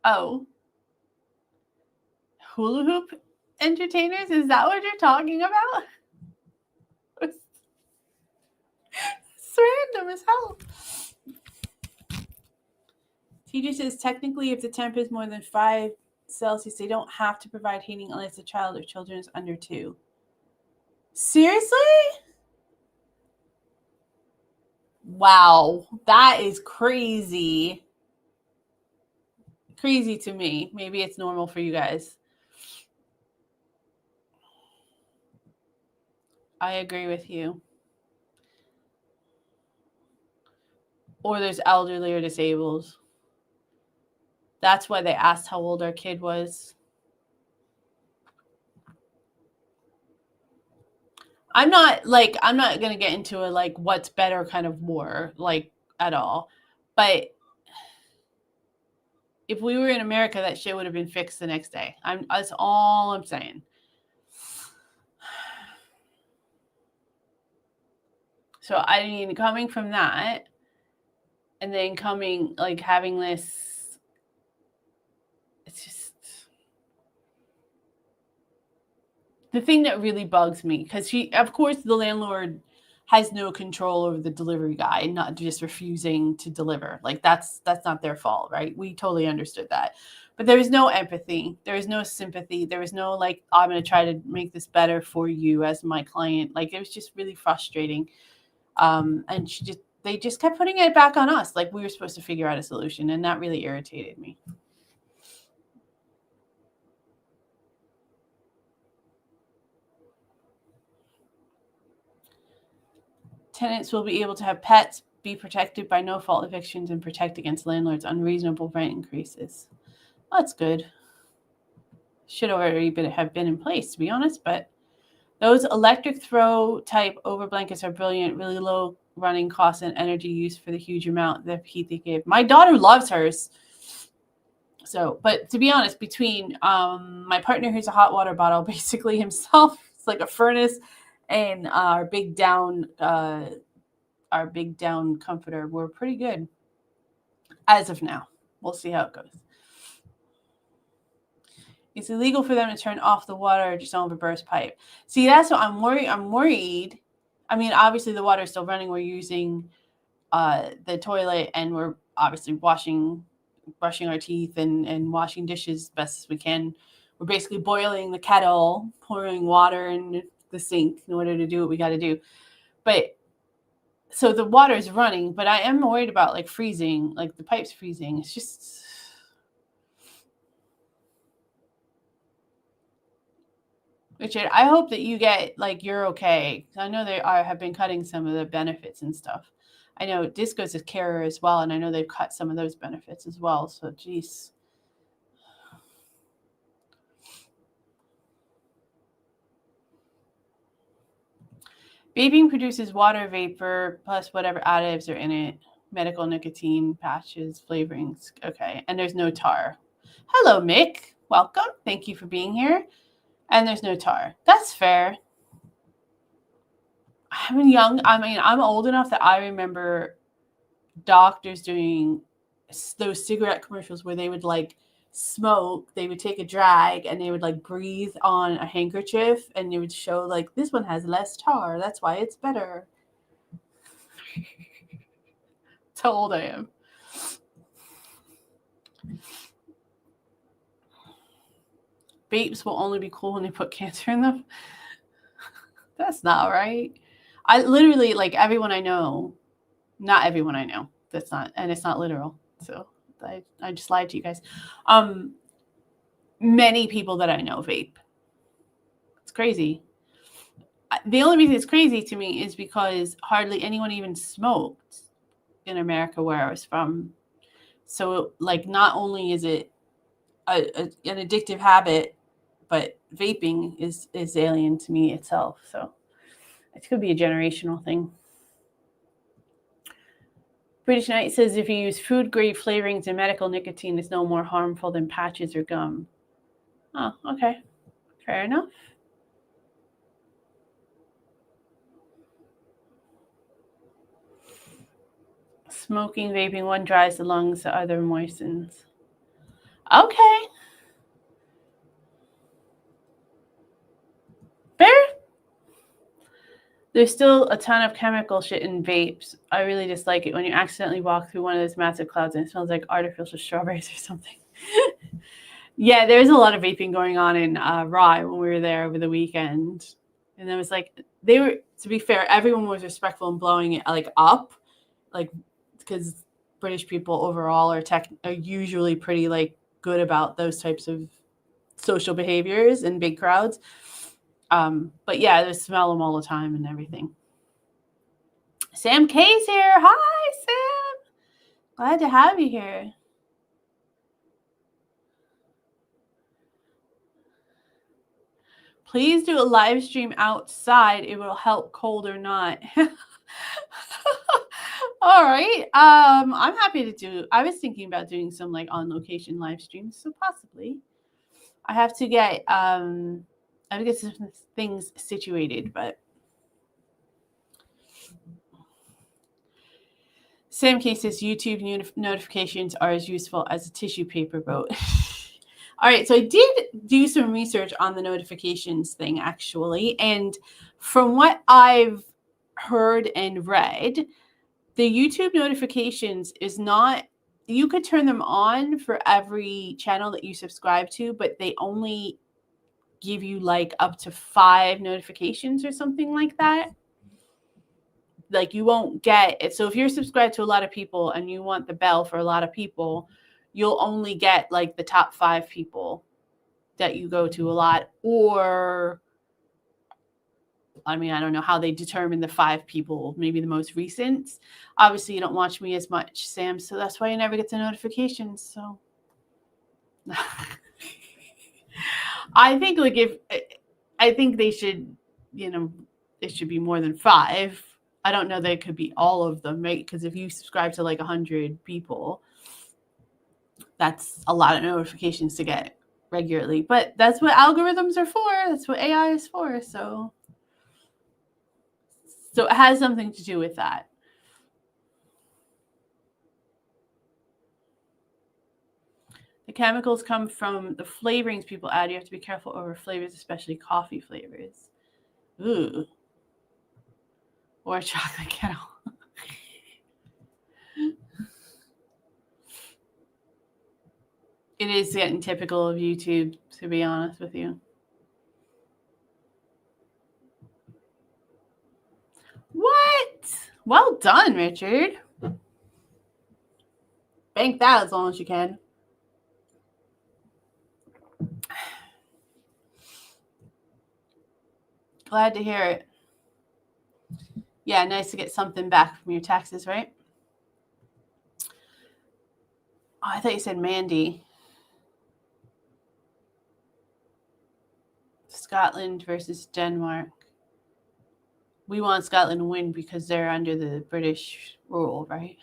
Speaker 1: Oh. Hula hoop entertainers? Is that what you're talking about? It's random as hell. TJ says technically if the temp is more than 5 Celsius, they don't have to provide heating unless the child or children is under 2. Seriously? Wow, that is crazy. Crazy to me. Maybe it's normal for you guys. I agree with you. Or there's elderly or disabled. That's why they asked how old our kid was. I'm not going to get into a like what's better kind of war like at all. But if we were in America, that shit would have been fixed the next day. That's all I'm saying. So I mean, coming from that, and then coming like having this, it's just the thing that really bugs me, because of course, the landlord has no control over the delivery guy, not just refusing to deliver. Like that's not their fault, right? We totally understood that. But there was no empathy. There was no sympathy. There was no like, I'm going to try to make this better for you as my client. Like it was just really frustrating. And they just kept putting it back on us. Like we were supposed to figure out a solution. And that really irritated me. Tenants will be able to have pets, be protected by no-fault evictions, and protect against landlords' unreasonable rent increases. Well, that's good. Should already have been in place, to be honest. But those electric throw type over blankets are brilliant. Really low running costs and energy use for the huge amount of heat they give. My daughter loves hers. So, but to be honest, between my partner who's a hot water bottle, basically himself, it's like a furnace, and our big down comforter, we're pretty good as of now. We'll see how it goes. It's illegal for them to turn off the water or just on a burst pipe. See, that's what I'm worried. I mean, obviously the water is still running. We're using the toilet, and we're obviously brushing our teeth and washing dishes as best as we can. We're basically boiling the kettle, pouring water in the sink in order to do what we got to do. But so the water is running, but I am worried about like freezing, like the pipes freezing. It's just, Richard, I hope that you get like you're okay. I know they have been cutting some of the benefits and stuff. I know Disco's a carer as well, and I know they've cut some of those benefits as well. So, geez. Vaping produces water vapor plus whatever additives are in it. Medical nicotine, patches, flavorings. Okay. And there's no tar. Hello, Mick. Welcome. Thank you for being here. And there's no tar. That's fair. I'm old enough that I remember doctors doing those cigarette commercials where they would like smoke, they would take a drag, and they would like breathe on a handkerchief, and they would show like this one has less tar, that's why it's better. That's how old I am. Vapes will only be cool when they put cancer in them. That's not right. I literally, like, everyone I know, not everyone I know, that's not, and it's not literal, so I just lied to you guys. Many people that I know vape. It's crazy. The only reason it's crazy to me is because hardly anyone even smoked in America where I was from. So, like, not only is it an addictive habit, but vaping is alien to me itself. So it could be a generational thing. British Knight says if you use food grade flavorings and medical nicotine, it's no more harmful than patches or gum. Oh, okay. Fair enough. Smoking, vaping, one dries the lungs, the other moistens. Okay. Fair. There's still a ton of chemical shit in vapes. I really dislike it when you accidentally walk through one of those massive clouds and it smells like artificial strawberries or something. Yeah, there's a lot of vaping going on in Rye when we were there over the weekend. And it was like, to be fair, everyone was respectful and blowing it like up, like, because British people overall are usually pretty like good about those types of social behaviors in big crowds. But yeah, they smell them all the time and everything. Sam K's here. Hi, Sam. Glad to have you here. Please do a live stream outside. It will help, cold or not. All right. I'm happy to do. I was thinking about doing some like on location live streams, so possibly. I have to get some things situated, but Sam K says YouTube notifications are as useful as a tissue paper boat. All right, so I did do some research on the notifications thing, actually. And from what I've heard and read, the YouTube notifications is not, you could turn them on for every channel that you subscribe to, but they only give you like up to 5 notifications or something like that. Like you won't get it. So if you're subscribed to a lot of people and you want the bell for a lot of people, you'll only get like the top 5 people that you go to a lot. Or, I mean, I don't know how they determine the 5 people, maybe the most recent. Obviously, you don't watch me as much, Sam, so that's why you never get the notifications. So I think they should, it should be more than 5. I don't know that it could be all of them, right? Because if you subscribe to like 100 people, that's a lot of notifications to get regularly. But that's what algorithms are for. That's what AI is for. So it has something to do with that. The chemicals come from the flavorings people add. You have to be careful over flavors, especially coffee flavors. Ooh. Or a chocolate kettle. It is getting typical of YouTube, to be honest with you. What? Well done, Richard. Bank that as long as you can. Glad to hear it. Yeah, nice to get something back from your taxes, right? Oh, I thought you said Mandy. Scotland versus Denmark. We want Scotland to win because they're under the British rule, right?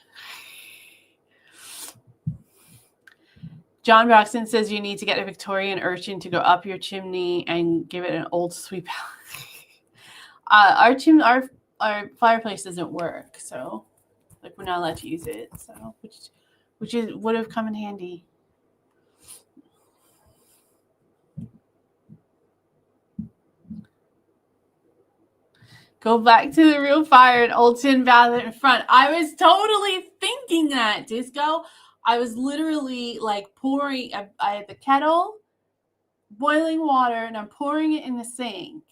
Speaker 1: John Broxton says you need to get a Victorian urchin to go up your chimney and give it an old sweep. Our fireplace doesn't work, so like we're not allowed to use it. So which would have come in handy. Go back to the real fire and old tin bath in front. I was totally thinking that, Disco. I was literally like pouring. I had the kettle, boiling water, and I'm pouring it in the sink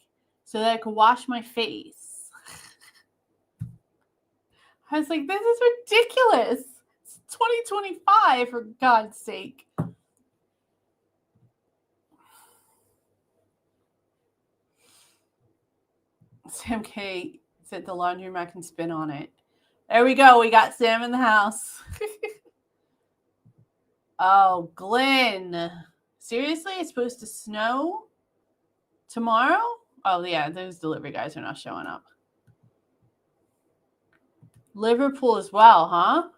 Speaker 1: so that I could wash my face. I was like, this is ridiculous. It's 2025, for God's sake. Sam K said the laundromat can spin on it. There we go. We got Sam in the house. Oh, Glenn. Seriously? It's supposed to snow tomorrow? Oh, yeah. Those delivery guys are not showing up. Liverpool as well, huh?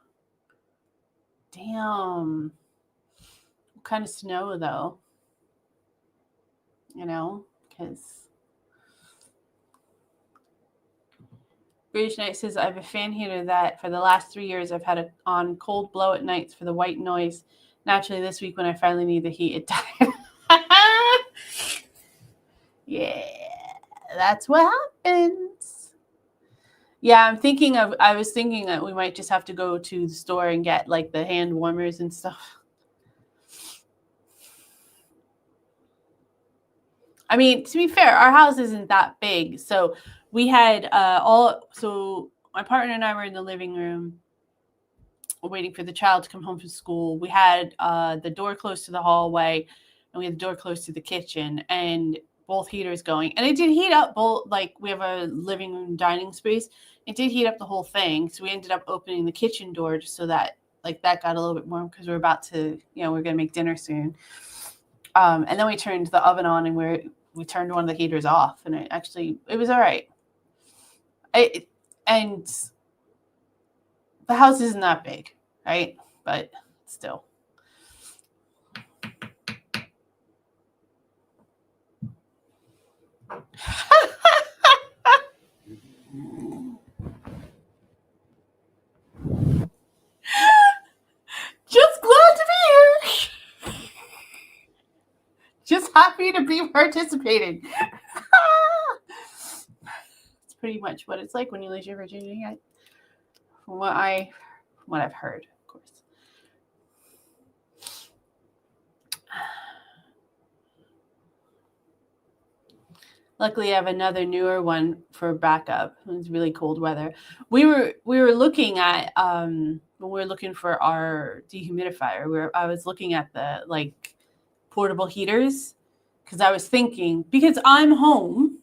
Speaker 1: Damn. What kind of snow, though? Because British Knight says, I have a fan heater that for the last 3 years I've had it on cold blow at nights for the white noise. Naturally, this week when I finally need the heat, it died. Yeah, that's what happens. Yeah, I was thinking that we might just have to go to the store and get like the hand warmers and stuff. I mean, to be fair, our house isn't that big. So we had so my partner and I were in the living room waiting for the child to come home from school. We had the door close to the hallway and we had the door close to the kitchen. And both heaters going, and it did heat up both. Like we have a living room dining space. It did heat up the whole thing. So we ended up opening the kitchen door just so that like that got a little bit warm because we're about to, we're going to make dinner soon. And then we turned the oven on and we turned one of the heaters off, and it was all right. And the house isn't that big, right? But still. Just glad to be here. Just happy to be participating. It's pretty much what it's like when you lose your virginity. From what I've heard, of course. Luckily, I have another newer one for backup. It's really cold weather. We were looking at when we were looking for our dehumidifier. I was looking at the like portable heaters because I was thinking, because I'm home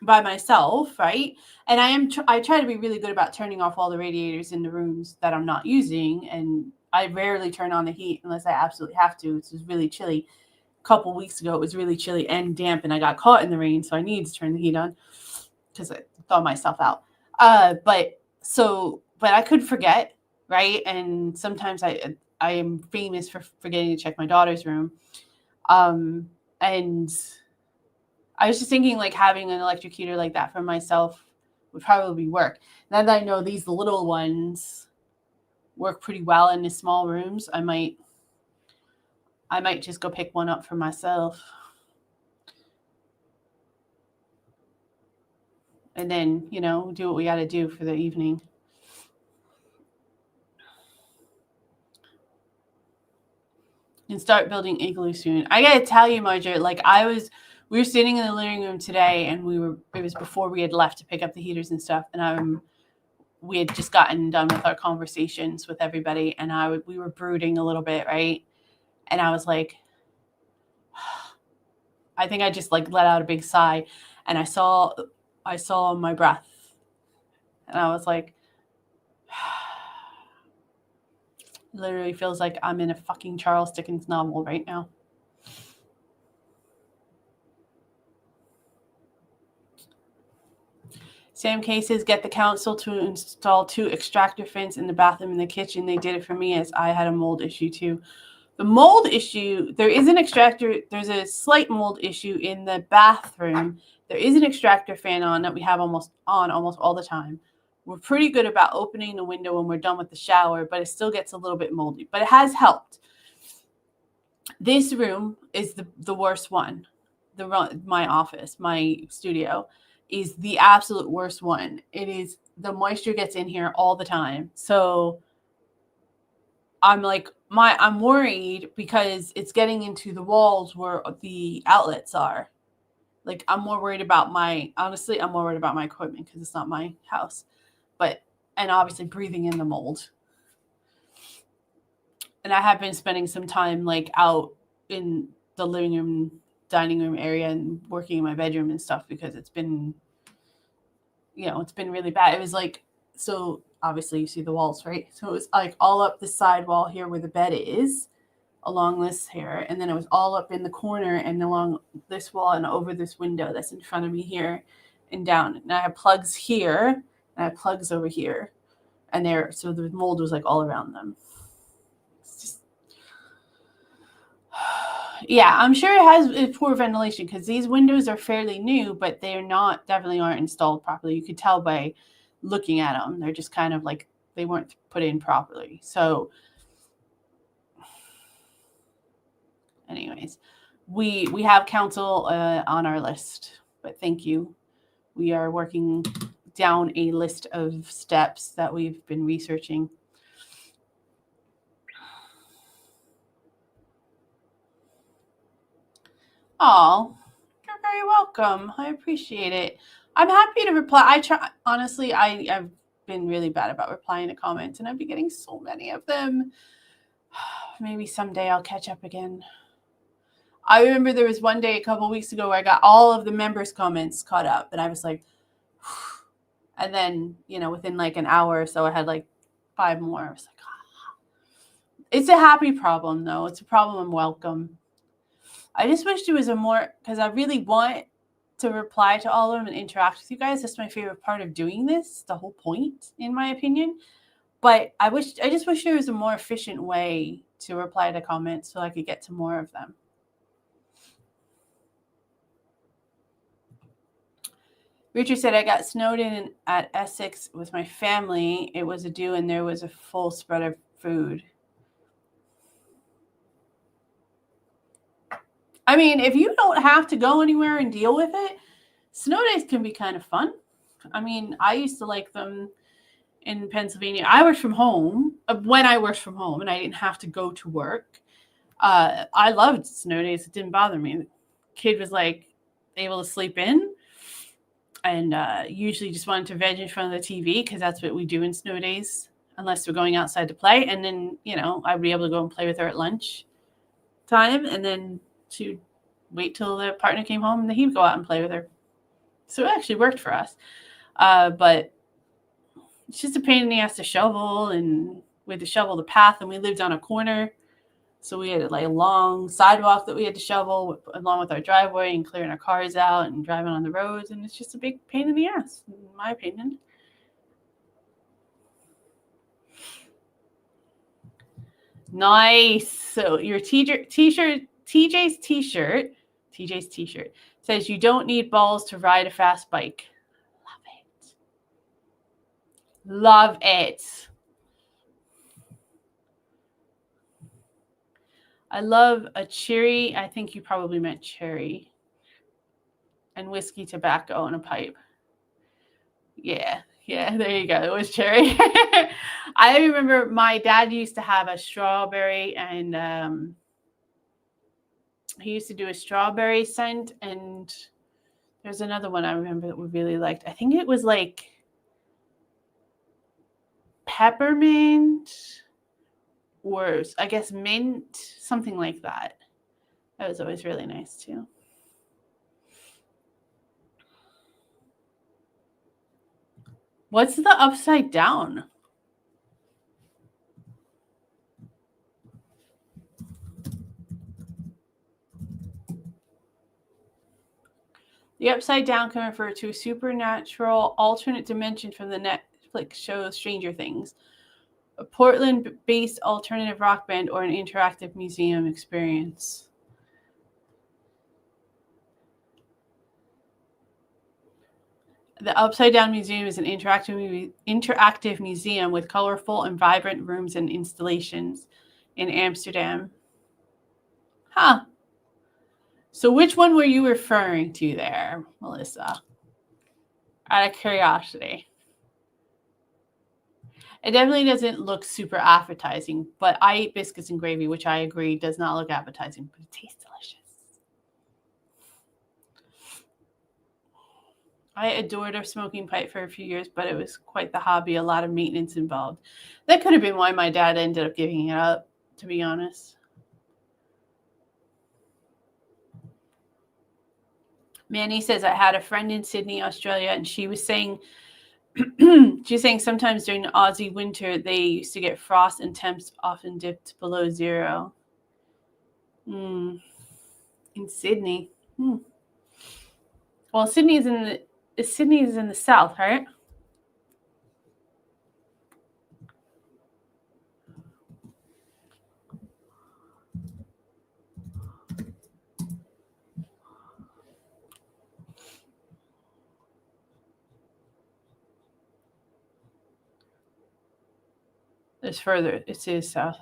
Speaker 1: by myself, right? And I try to be really good about turning off all the radiators in the rooms that I'm not using, and I rarely turn on the heat unless I absolutely have to. It's just really chilly. Couple weeks ago, it was really chilly and damp, and I got caught in the rain, so I needed to turn the heat on because I thawed myself out. But I could forget, right? And sometimes I am famous for forgetting to check my daughter's room. And I was just thinking like having an electric heater like that for myself would probably work. Now that I know these little ones work pretty well in the small rooms, I might just go pick one up for myself. And then, do what we got to do for the evening. And start building igloo soon. I got to tell you, Marjorie, like we were sitting in the living room today, and it was before we had left to pick up the heaters and stuff. And we had just gotten done with our conversations with everybody. And we were brooding a little bit, right? And I was like, I think I just like let out a big sigh, and I saw my breath, and I was like, literally feels like I'm in a fucking Charles Dickens novel right now. Sam K says, get the council to install 2 extractor fans in the bathroom and the kitchen. They did it for me as I had a mold issue too. The mold issue, there's a slight mold issue in the bathroom. There is an extractor fan on that we have almost all the time. We're pretty good about opening the window when we're done with the shower, but it still gets a little bit moldy. But it has helped. This room is the worst one. My office, my studio, is the absolute worst one. It is, the moisture gets in here all the time. So I'm like, I'm worried because it's getting into the walls where the outlets are. Like, I'm more worried about my equipment because it's not my house. And obviously breathing in the mold. And I have been spending some time like out in the living room, dining room area and working in my bedroom and stuff because it's been really bad. It was like, so obviously you see the walls, right? So it was like all up the side wall here where the bed is, along this here, and then it was all up in the corner and along this wall and over this window that's in front of me here and down. And I have plugs here and I have plugs over here, and so the mold was like all around them. It's just, yeah, I'm sure it has poor ventilation because these windows are fairly new, but definitely aren't installed properly. You could tell by looking at them. They're just kind of like they weren't put in properly. So anyways, we have council on our list, but thank you. We are working down a list of steps that we've been researching. Oh, you're very welcome. I appreciate it. I'm happy to reply. Honestly, I've been really bad about replying to comments, and I've been getting so many of them. Maybe someday I'll catch up again. I remember there was one day a couple weeks ago where I got all of the members' comments caught up, and I was like, and then, within like an hour or so, I had like 5 more. I was like, It's a happy problem, though. It's a problem I'm welcome. I just wish there was a more, because I really want to reply to all of them and interact with you guys. That's my favorite part of doing this, the whole point, in my opinion. But I just wish there was a more efficient way to reply to comments so I could get to more of them. Richard said, I got snowed in at Essex with my family. It was a do, and there was a full spread of food. I mean, if you don't have to go anywhere and deal with it, snow days can be kind of fun. I mean, I used to like them in Pennsylvania. I worked from home when I worked from home and I didn't have to go to work. I loved snow days. It didn't bother me. The kid was like able to sleep in and usually just wanted to veg in front of the TV because that's what we do in snow days, unless we're going outside to play. And then, I'd be able to go and play with her at lunch time. And then she'd wait till the partner came home and then he'd go out and play with her. So it actually worked for us. But it's just a pain in the ass to shovel, and we had to shovel the path, and we lived on a corner. So we had like a long sidewalk that we had to shovel along with our driveway and clearing our cars out and driving on the roads. And it's just a big pain in the ass, in my opinion. Nice. So your TJ's t-shirt says you don't need balls to ride a fast bike. Love it. I love a cherry. I think you probably meant cherry. And whiskey, tobacco, and a pipe. Yeah, there you go. It was cherry. I remember my dad used to have a strawberry, and he used to do a strawberry scent, and there's another one I remember that we really liked. I think it was like peppermint or I guess mint, something like that. That was always really nice too. What's the upside down? The upside down can refer to a supernatural alternate dimension from the Netflix show Stranger Things, a Portland-based alternative rock band, or an interactive museum experience. The Upside Down Museum is an interactive museum with colorful and vibrant rooms and installations in Amsterdam. Huh. So which one were you referring to there, Melissa? Out of curiosity. It definitely doesn't look super appetizing, but I eat biscuits and gravy, which I agree does not look appetizing, but it tastes delicious. I adored a smoking pipe for a few years, but it was quite the hobby, a lot of maintenance involved. That could have been why my dad ended up giving it up, to be honest. Manny says, I had a friend in Sydney, Australia, and she was saying sometimes during the Aussie winter, they used to get frost and temps often dipped below zero. In Sydney. Well, Sydney is in the south, right? It's further. It says south.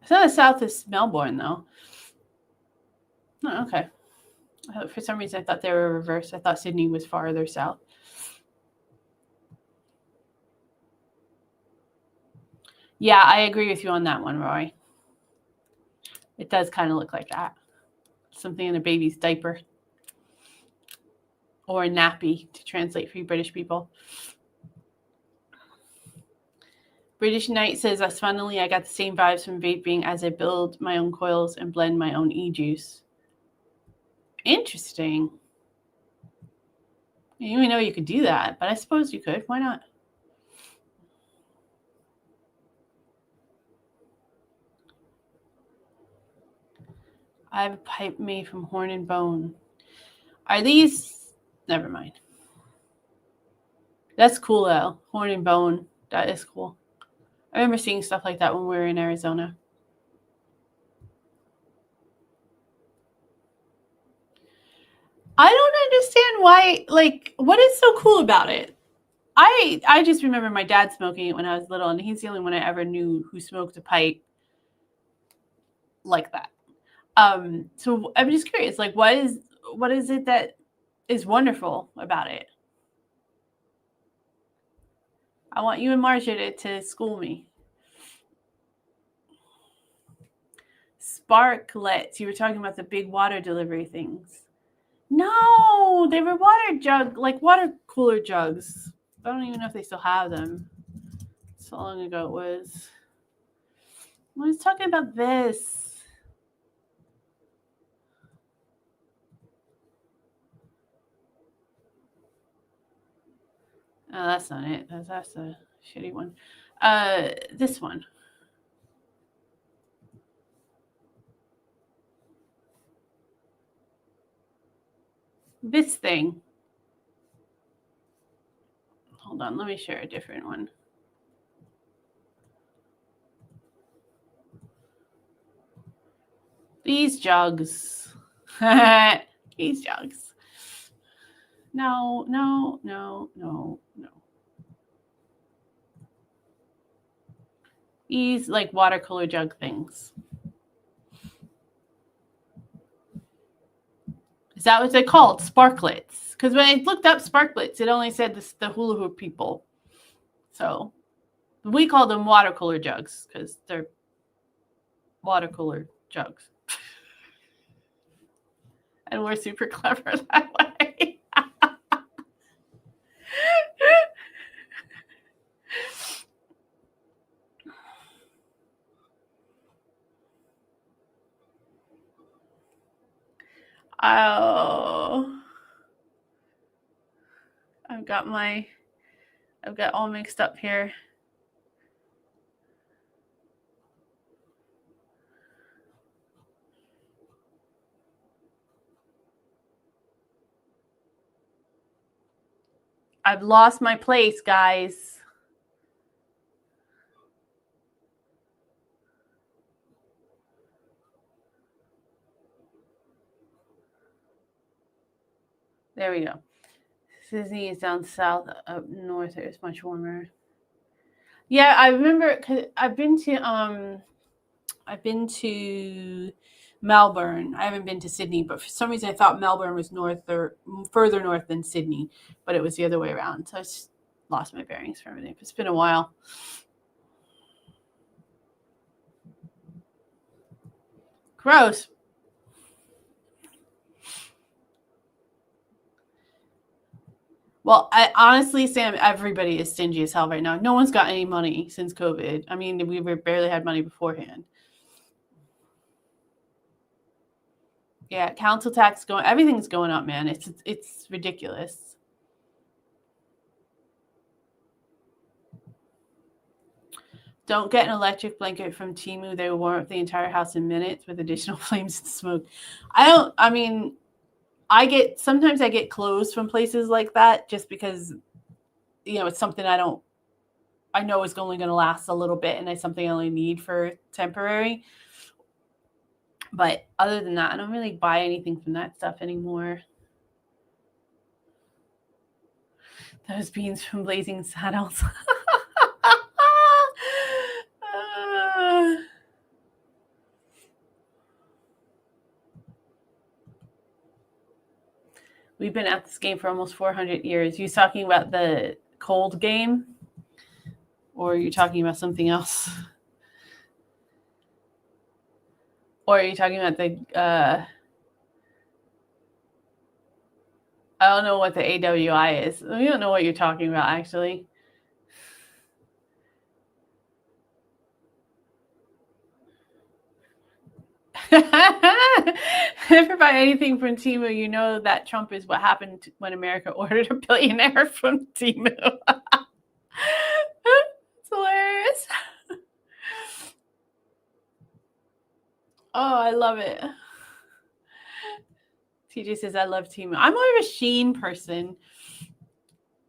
Speaker 1: It's not as south as Melbourne, though. Oh, okay. For some reason, I thought they were reversed. I thought Sydney was farther south. Yeah, I agree with you on that one, Roy. It does kind of look like that. Something in a baby's diaper. Or a nappy, to translate for you British people. British Knight says, "That's finally I got the same vibes from vaping as I build my own coils and blend my own e-juice." Interesting. I didn't even know you could do that, but I suppose you could. Why not? I have a pipe made from horn and bone. Are these... Never mind. That's cool, though. Horn and bone. That is cool. I remember seeing stuff like that when we were in Arizona. I don't understand why, like, what is so cool about it? I just remember my dad smoking it when I was little, and he's the only one I ever knew who smoked a pipe like that. So I'm just curious, like, what is it that is wonderful about it? I want you and Marcia to school me. Sparklets. You were talking about the big water delivery things. No, they were water cooler jugs. I don't even know if they still have them. So long ago it was. I was talking about this. Oh, that's not it. That's a shitty one. This one. This thing. Hold on, let me share a different one. These jugs. These jugs. No. These like water cooler jug things. Is that what they're called? Sparklets. Because when I looked up sparklets, it only said the hula hoop people. So we call them water cooler jugs because they're water cooler jugs. And we're super clever that way. Oh, I've got all mixed up here. I've lost my place, guys. There we go. Sydney is down south. Up north, it's much warmer. Yeah, I remember because I've been to Melbourne. I haven't been to Sydney, but for some reason I thought Melbourne was north or further north than Sydney, but it was the other way around. So I just lost my bearings for everything. It's been a while. Gross. Well, I honestly, Sam, everybody is stingy as hell right now. No one's got any money since COVID. I mean, we barely had money beforehand. Yeah, council tax going. Everything's going up, man. It's ridiculous. Don't get an electric blanket from Temu. They will warm up the entire house in minutes with additional flames and smoke. Sometimes I get clothes from places like that just because, it's something I know is only going to last a little bit and it's something I only need for temporary. But other than that, I don't really buy anything from that stuff anymore. Those beans from Blazing Saddles. We've been at this game for almost 400 years. You talking about the cold game? Or are you talking about something else? Or are you talking about the... I don't know what the AWI is. We don't know what you're talking about, actually. Never buy anything from Temu. You know that Trump is what happened when America ordered a billionaire from Temu. It's hilarious. Oh, I love it. TJ says, I love Temu. I'm more of a Shein person.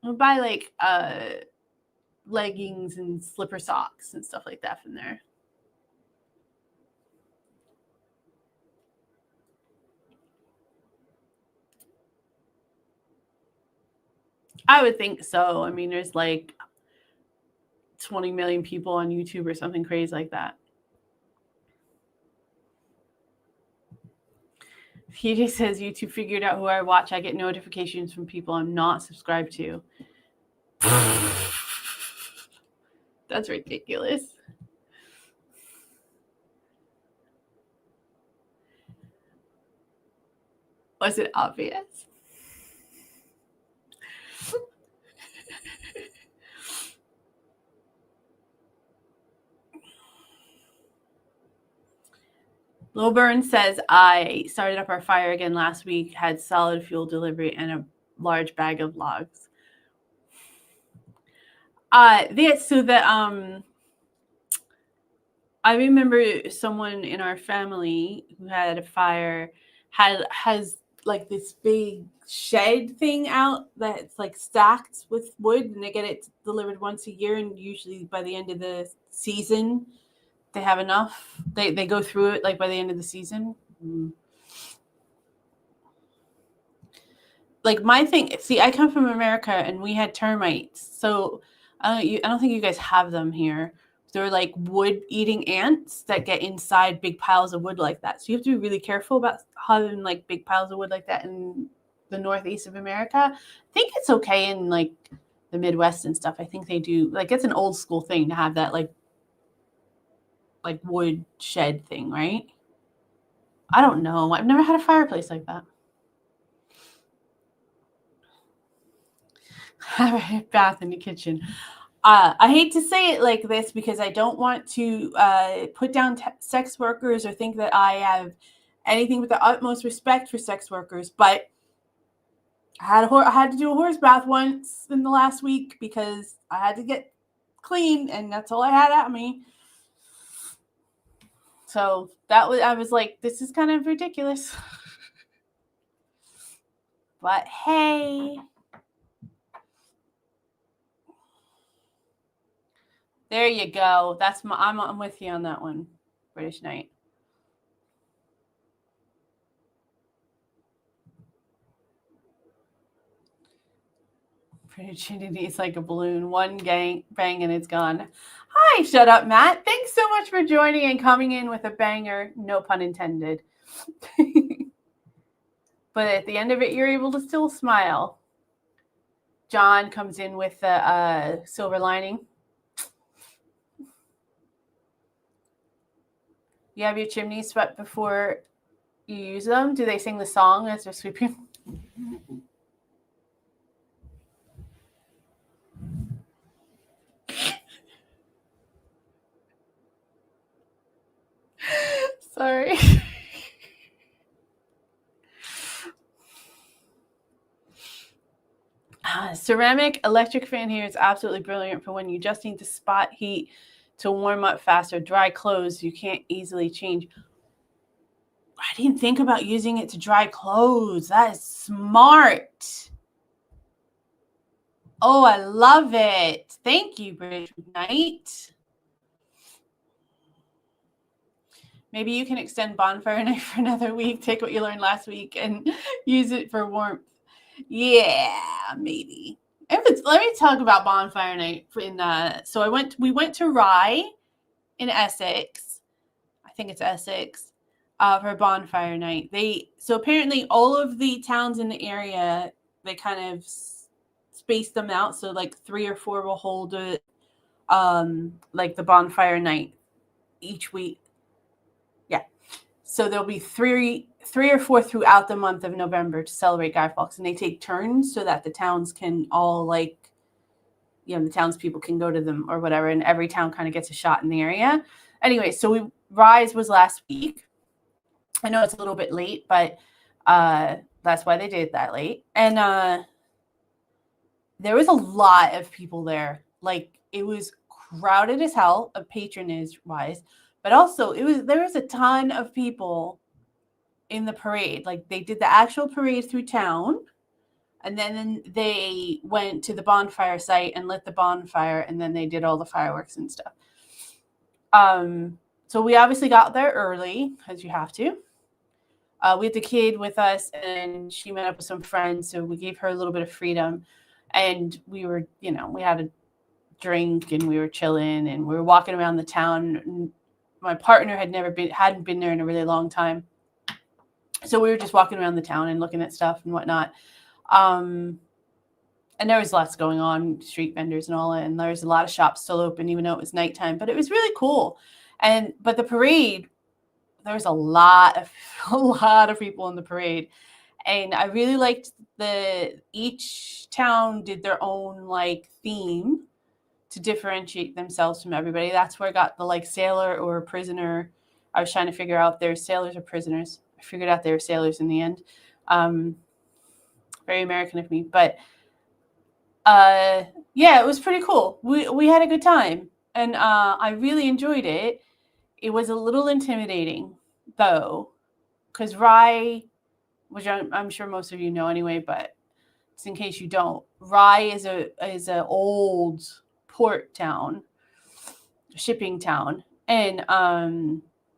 Speaker 1: I'll buy like leggings and slipper socks and stuff like that from there. I would think so. I mean, there's like 20 million people on YouTube or something crazy like that. He just says YouTube figured out who I watch. I get notifications from people I'm not subscribed to. That's ridiculous. Was it obvious? Lilburn says, I started up our fire again last week, had solid fuel delivery and a large bag of logs. I remember someone in our family who had a fire has like this big shed thing out that's like stacked with wood, and they get it delivered once a year, and usually by the end of the season they have enough. They go through it like by the end of the season. Like my thing, see, I come from America and we had termites, so I don't think you guys have them here. They're like wood-eating ants that get inside big piles of wood like that. So you have to be really careful about having like big piles of wood like that in the northeast of America. I think it's okay in like the Midwest and stuff. I think they do. Like it's an old school thing to have that like wood shed thing, right? I don't know. I've never had a fireplace like that. Have a bath in the kitchen. I hate to say it like this because I don't want to put down sex workers or think that I have anything but the utmost respect for sex workers, but I had to do a horse bath once in the last week because I had to get clean, and that's all I had at me. So I was like, this is kind of ridiculous. But hey. There you go. I'm with you on that one. British Knight. Trinity is like a balloon. One bang and it's gone. Hi, shut up, Matt. Thanks so much for joining and coming in with a banger. No pun intended. But at the end of it, you're able to still smile. John comes in with the silver lining. You have your chimneys swept before you use them? Do they sing the song as they're sweeping? Sorry. Ceramic electric fan here is absolutely brilliant for when you just need to spot heat to warm up faster. Dry clothes, you can't easily change. I didn't think about using it to dry clothes. That is smart. Oh, I love it. Thank you, British Knight. Maybe you can extend Bonfire Night for another week. Take what you learned last week and use it for warmth. Yeah, maybe. Let me talk about Bonfire Night. We went to Rye in Essex. I think it's Essex for Bonfire Night. So apparently all of the towns in the area, they kind of space them out. So like 3 or 4 will hold it, like the Bonfire Night each week. Yeah. So there'll be 3 or 4 throughout the month of November to celebrate Guy Fawkes, and they take turns so that the towns can all the townspeople can go to them or whatever, and every town kind of gets a shot in the area. Anyway, so Rise was last week, I know it's a little bit late, but that's why they did it that late. And there was a lot of people there. Like, it was crowded as hell, patronage wise, but also there was a ton of people in the parade. Like, they did the actual parade through town, and then they went to the bonfire site and lit the bonfire, and then they did all the fireworks and stuff. So we obviously got there early, as you have to. We had the kid with us, and she met up with some friends, so we gave her a little bit of freedom. And we were, we had a drink, and we were chilling, and we were walking around the town. My partner hadn't been there in a really long time, so we were just walking around the town and looking at stuff and whatnot. And there was lots going on, street vendors and all that, and there was a lot of shops still open, even though it was nighttime. But it was really cool. But the parade, there was a lot of people in the parade, and I really liked each town did their own like theme to differentiate themselves from everybody. That's where I got the like sailor or prisoner. I was trying to figure out they're sailors or prisoners. I figured out they were sailors in the end. Very American of me, but yeah, it was pretty cool. We had a good time, and I really enjoyed it. It was a little intimidating, though, because Rye, which I'm sure most of you know anyway, but just in case you don't, Rye is a old port town, shipping town, and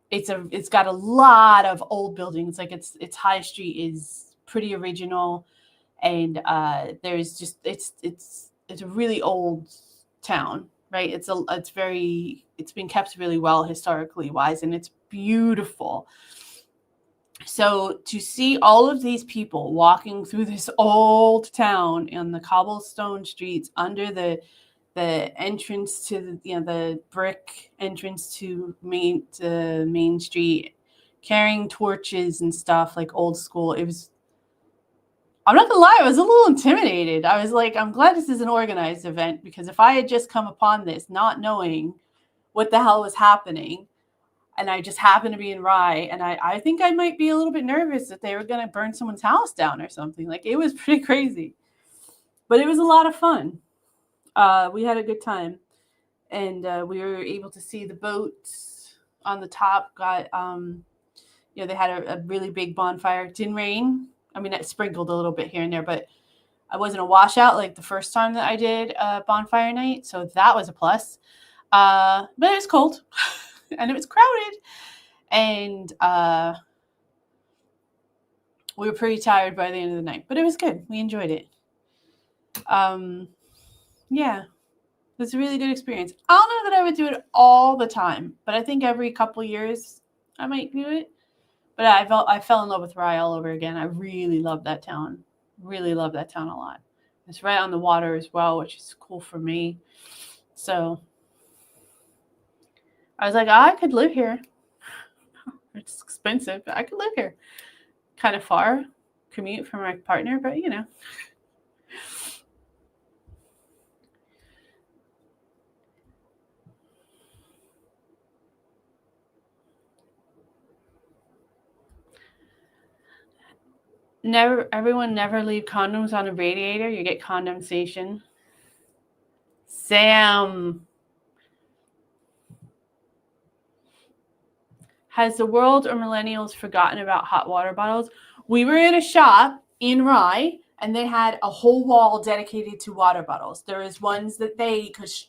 Speaker 1: it's got a lot of old buildings. Like its high street is pretty original, and there's just it's a really old town. Right, it's been kept really well historically wise, and it's beautiful. So to see all of these people walking through this old town in the cobblestone streets under the entrance to the brick entrance to Main Street, carrying torches and stuff like old school, I'm not gonna lie, I was a little intimidated. I was like, I'm glad this is an organized event, because if I had just come upon this not knowing what the hell was happening, and I just happened to be in Rye, and I think I might be a little bit nervous that they were gonna burn someone's house down or something. Like, it was pretty crazy. But it was a lot of fun. We had a good time. And we were able to see the boats on the top. They had a really big bonfire. It didn't rain. I mean, it sprinkled a little bit here and there, but I wasn't a washout like the first time that I did bonfire night, so that was a plus. But it was cold, and it was crowded, and we were pretty tired by the end of the night, but it was good. We enjoyed it. Yeah, it was a really good experience. I don't know that I would do it all the time, but I think every couple years I might do it. But I fell in love with Rye all over again. I really love that town. Really love that town a lot. It's right on the water as well, which is cool for me. So I was like, I could live here. It's expensive, but I could live here. Kind of far commute for my partner, but Everyone never leave condoms on a radiator. You get condensation. Sam. Has the world or millennials forgotten about hot water bottles? We were in a shop in Rye, and they had a whole wall dedicated to water bottles. There is ones that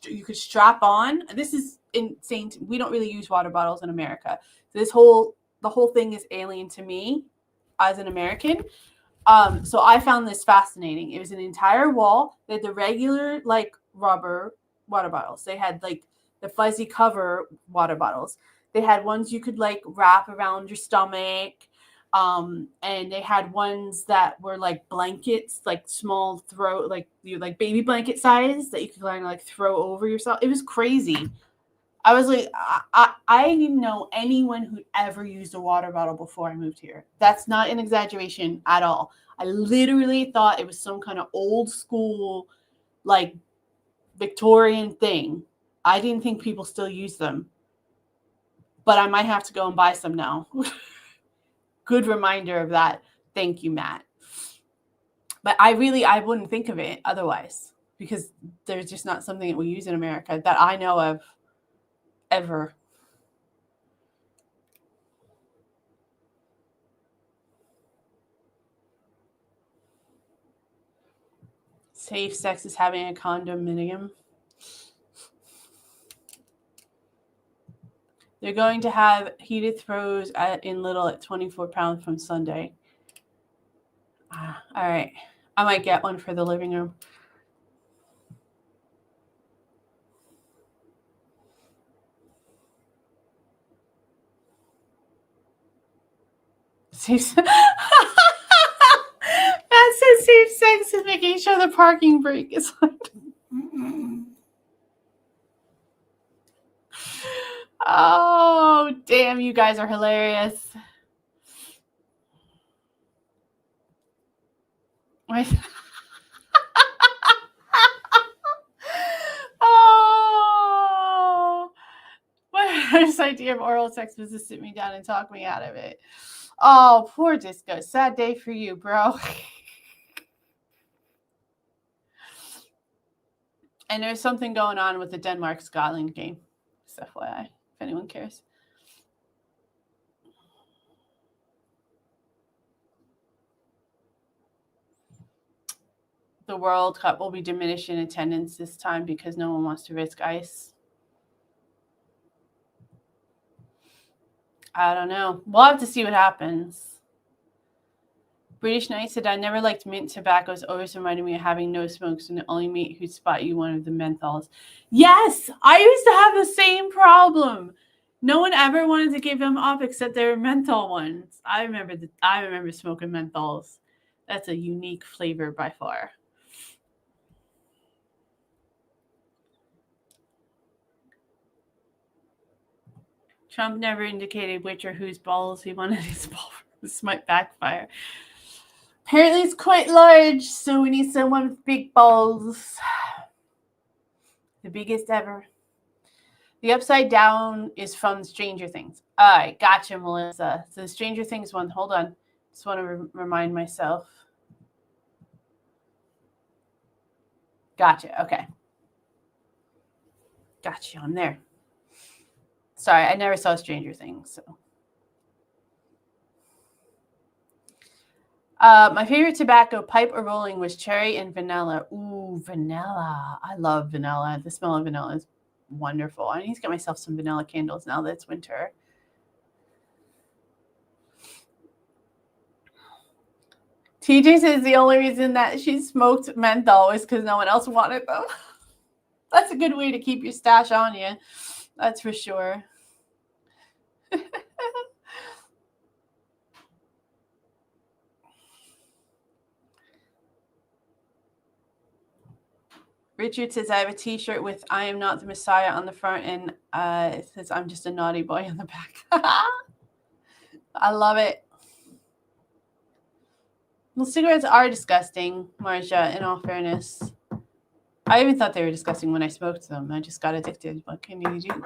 Speaker 1: you could strap on. This is insane. We don't really use water bottles in America. So the whole thing is alien to me as an American. So I found this fascinating. It was an entire wall. They had the regular like rubber water bottles. They had like the fuzzy cover water bottles. They had ones you could like wrap around your stomach. And they had ones that were like blankets, like small like baby blanket size that you could kind of like throw over yourself. It was crazy. I was like, I didn't know anyone who ever used a water bottle before I moved here. That's not an exaggeration at all. I literally thought it was some kind of old school, like Victorian thing. I didn't think people still use them. But I might have to go and buy some now. good reminder of that. Thank you, Matt. But I wouldn't think of it otherwise, because there's just not something that we use in America that I know of ever. Safe sex is having a condominium. They're going to have heated throws in Little at 24 pounds from Sunday. All right. I might get one for the living room. Safe That says safe sex is making sure the parking brake is on. Oh, damn, you guys are hilarious. Oh, my first idea of oral sex was to sit me down and talk me out of it. Oh, poor Disco. Sad day for you, bro. And there's something going on with the Denmark-Scotland game. Just FYI, if anyone cares. The World Cup will be diminished in attendance this time because no one wants to risk ice. I don't know. We'll have to see what happens. British Knight said, I never liked mint tobacco. It's always reminded me of having no smokes and the only meat who'd spot you one of the menthols. Yes, I used to have the same problem. No one ever wanted to give them up except they were menthol ones. I remember smoking menthols. That's a unique flavor by far. Trump never indicated which or whose balls he wanted his ball from. This might backfire. Apparently it's quite large, so we need someone with big balls. The biggest ever. The upside down is from Stranger Things. All right, gotcha, Melissa. So the Stranger Things one, hold on. Just want to remind myself. Gotcha, okay. Gotcha, I'm there. Sorry, I never saw Stranger Things, so. My favorite tobacco, pipe or rolling, was cherry and vanilla. Ooh, vanilla. I love vanilla. The smell of vanilla is wonderful. I need to get myself some vanilla candles now that it's winter. TJ says the only reason that she smoked menthol is because no one else wanted them. That's a good way to keep your stash on you. That's for sure. Richard says, I have a t-shirt with I am not the Messiah on the front, and it says I'm just a naughty boy on the back. I love it. Well, cigarettes are disgusting, Marcia, in all fairness. I even thought they were disgusting when I smoked them. I just got addicted. What can you do?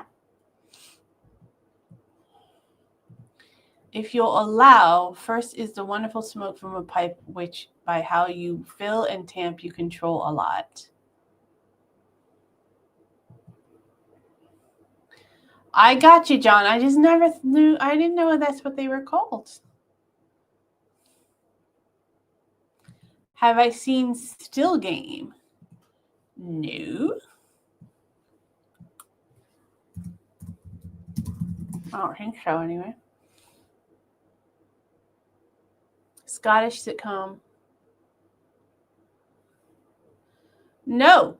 Speaker 1: If you'll allow, first is the wonderful smoke from a pipe, which by how you fill and tamp, you control a lot. I got you, John. I just never knew. I didn't know that's what they were called. Have I seen Still Game? No. I don't think so, anyway. Scottish sitcom. No.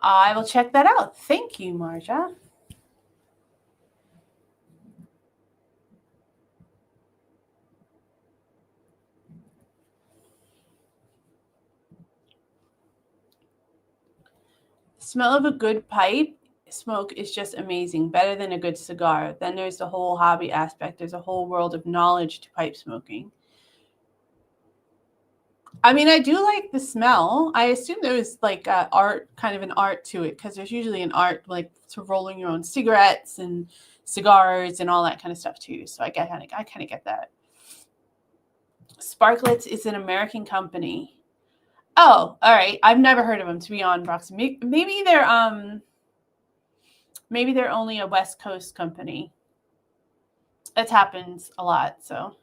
Speaker 1: I will check that out. Thank you, Marja. The smell of a good pipe smoke is just amazing. Better than a good cigar. Then there's the whole hobby aspect. There's a whole world of knowledge to pipe smoking. I mean, I do like the smell. I assume there was like art, kind of an art to it, because there's usually an art like to rolling your own cigarettes and cigars and all that kind of stuff too. So I kind of get that. Sparklets is an American company. Oh, all right. I've never heard of them, to be on Roxy. Maybe they're only a West Coast company. It happens a lot, so.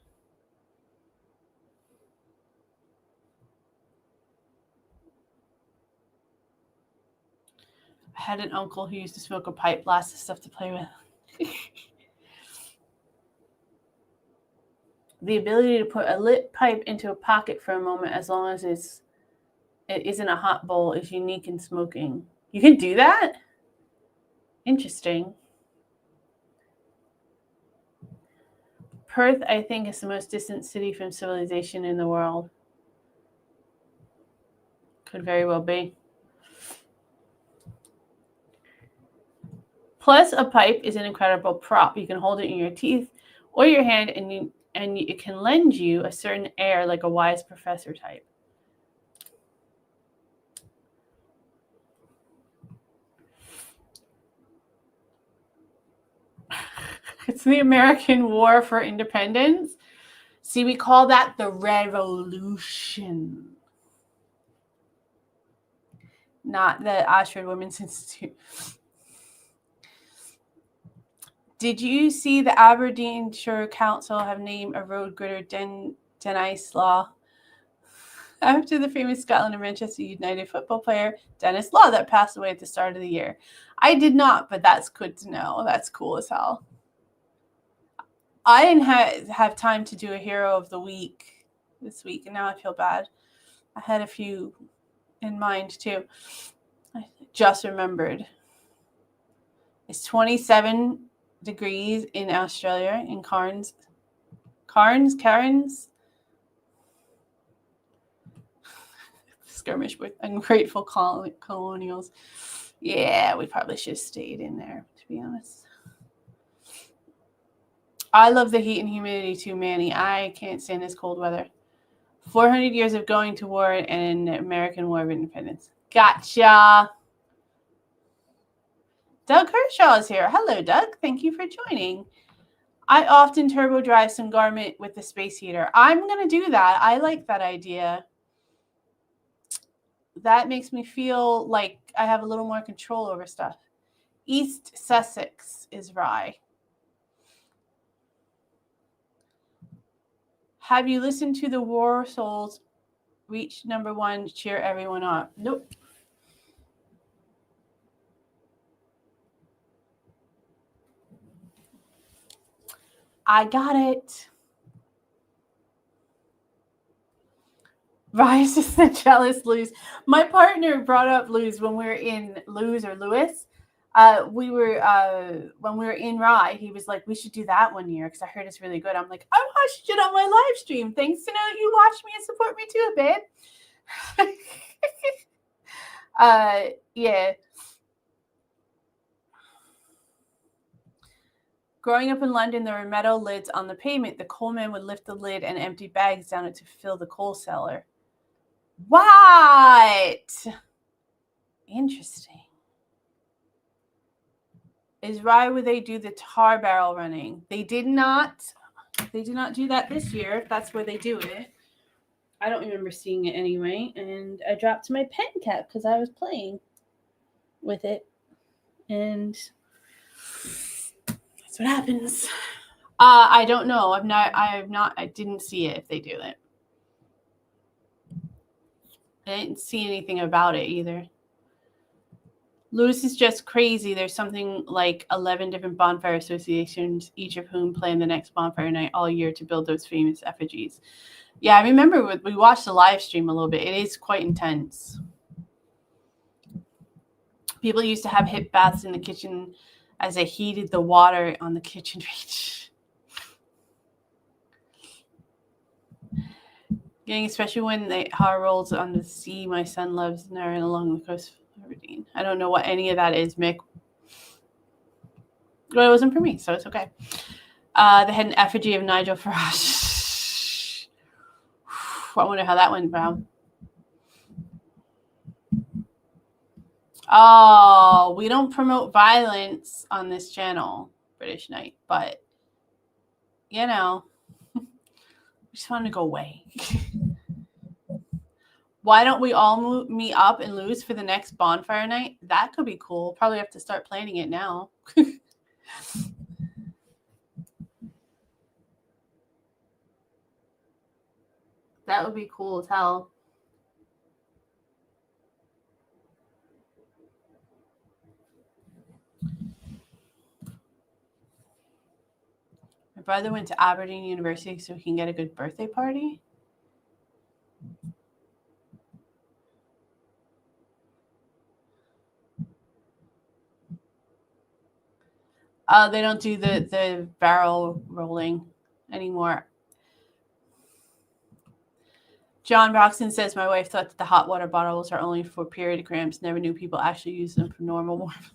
Speaker 1: I had an uncle who used to smoke a pipe, lots of stuff to play with. The ability to put a lit pipe into a pocket for a moment, as long as it isn't a hot bowl, is unique in smoking. You can do that? Interesting. Perth, I think, is the most distant city from civilization in the world. Could very well be. Plus, a pipe is an incredible prop. You can hold it in your teeth or your hand, and it can lend you a certain air, like a wise professor type. It's the American War for Independence. See, we call that the Revolution, not the Ashford Women's Institute. Did you see the Aberdeenshire Council have named a road gritter Dennis Law after the famous Scotland and Manchester United football player Dennis Law that passed away at the start of the year? I did not, but that's good to know. That's cool as hell. I didn't have time to do a hero of the week this week, and now I feel bad. I had a few in mind too. I just remembered. It's 27 degrees in Australia, in Cairns. Skirmish with ungrateful colonials. Yeah, we probably should have stayed in there, to be honest. I love the heat and humidity too, Manny. I can't stand this cold weather. 400 years of going to war and an American War of Independence. Gotcha. Doug Kershaw is here. Hello, Doug. Thank you for joining. I often turbo drive some garment with the space heater. I'm going to do that. I like that idea. That makes me feel like I have a little more control over stuff. East Sussex is Rye. Have you listened to the War Souls reach #1? Cheer everyone up. Nope. I got it. Rise is the jealous Luz. My partner brought up Luz when we were in Luz or Lewis. When we were in Rye, he was like, we should do that one year because I heard it's really good. I'm like, I watched it on my live stream. Thanks to know that you watched me and support me too, babe. Yeah. Growing up in London, there were metal lids on the pavement. The coalman would lift the lid and empty bags down it to fill the coal cellar. What? Interesting. Is Rye where they do the tar barrel running? They did not do that this year. That's where they do it. I don't remember seeing it anyway. And I dropped my pen cap because I was playing with it. And that's what happens. I don't know. I didn't see it if they do it. I didn't see anything about it either. Lewis is just crazy. There's something like 11 different bonfire associations, each of whom plan the next bonfire night all year to build those famous effigies. Yeah, I remember we watched the live stream a little bit. It is quite intense. People used to have hip baths in the kitchen as they heated the water on the kitchen reach. Getting, especially when the how rolls on the sea, my son loves there and along the coast of Aberdeen. I don't know what any of that is, Mick. Well, it wasn't for me, so it's okay. They had an effigy of Nigel Farage. I wonder how that went down. Oh, we don't promote violence on this channel, British Knight, but you know, we just want to go away. Why don't we all meet up and lose for the next bonfire night? That could be cool. Probably have to start planning it now. That would be cool as hell. My brother went to Aberdeen University so he can get a good birthday party. They don't do the barrel rolling anymore. John Broxton says, my wife thought that the hot water bottles are only for period cramps. Never knew people actually use them for normal warmth.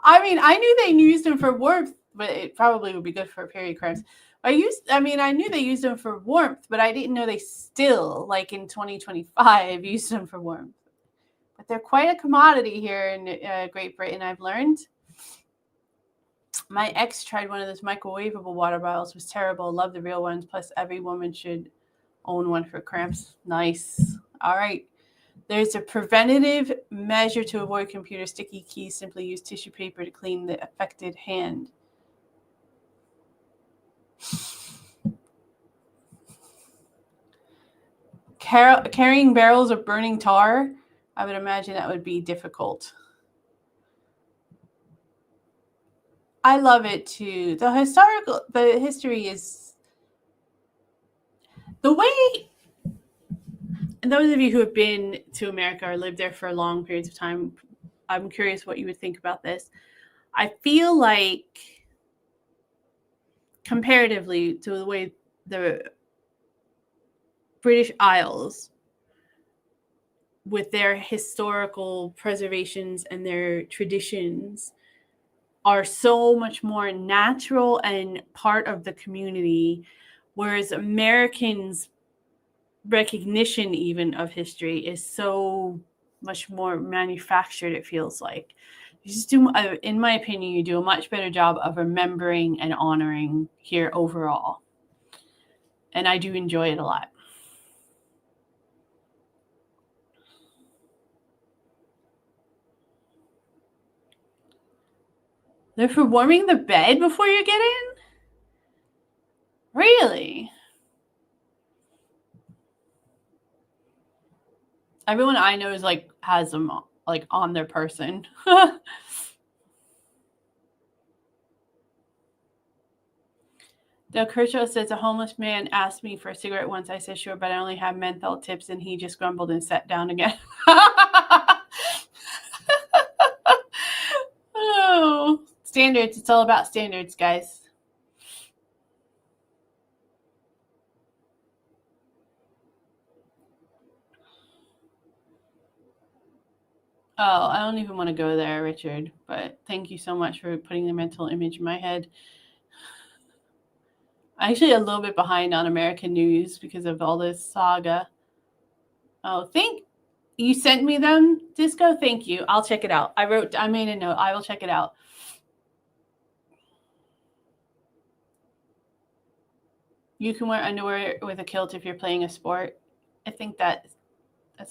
Speaker 1: I mean, I knew they used them for warmth, but it probably would be good for period cramps. I knew they used them for warmth, but I didn't know they still, like in 2025, used them for warmth. But they're quite a commodity here in Great Britain, I've learned. My ex tried one of those microwavable water bottles. It was terrible. Love the real ones. Plus, every woman should own one for cramps. Nice. All right. There's a preventative measure to avoid computer sticky keys. Simply use tissue paper to clean the affected hand. Carrying barrels of burning tar, I would imagine that would be difficult. I love it too. The history is the way. And those of you who have been to America or lived there for long periods of time, I'm curious what you would think about this. I feel like comparatively to the way the British Isles, with their historical preservations and their traditions, are so much more natural and part of the community, whereas Americans' recognition even of history is so much more manufactured, it feels like. You just do, in my opinion, you do a much better job of remembering and honoring here overall. And I do enjoy it a lot. They're for warming the bed before you get in? Really? Everyone I know is like has them like on their person. Del Kershaw says, a homeless man asked me for a cigarette once. I said, sure, but I only have menthol tips, and he just grumbled and sat down again. Oh, standards. It's all about standards, guys. Oh, I don't even want to go there, Richard, but thank you so much for putting the mental image in my head. I'm actually a little bit behind on American news because of all this saga. Oh, you sent me them, Disco? Thank you. I'll check it out. I made a note. I will check it out. You can wear underwear with a kilt if you're playing a sport. I think that's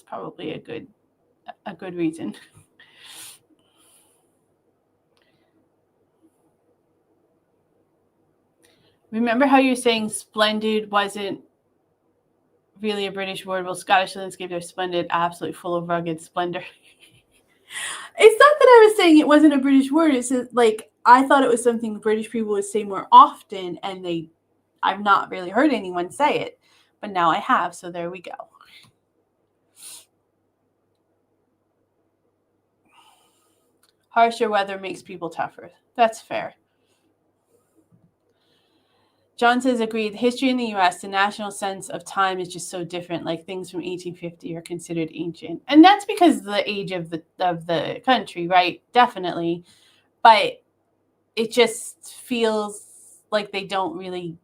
Speaker 1: probably a good reason. Remember how you're saying splendid wasn't really a British word? Well, Scottish landscapes are splendid, absolutely full of rugged splendor. It's not that I was saying it wasn't a British word. It's like I thought it was something British people would say more often, and I've not really heard anyone say it, but now I have, so there we go. Harsher weather makes people tougher. That's fair. John says, agreed. History in the U.S., the national sense of time is just so different. Like things from 1850 are considered ancient. And that's because of the age of the country, right? Definitely. But it just feels like they don't really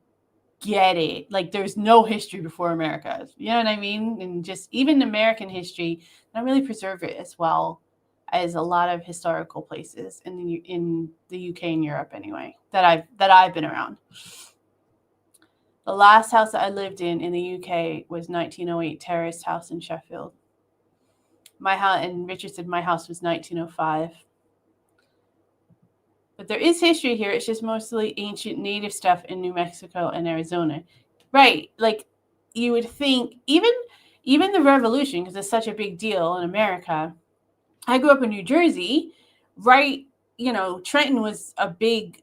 Speaker 1: get it. Like there's no history before America. You know what I mean? And just even American history, don't really preserve it as well as a lot of historical places in the UK and Europe anyway that I've been around. The last house that I lived in the UK was 1908 Terraced House in Sheffield. My house, and Richard said my house was 1905. But there is history here. It's just mostly ancient native stuff in New Mexico and Arizona. Right. Like you would think even the revolution, because it's such a big deal in America. I grew up in New Jersey, right? You know, Trenton was a big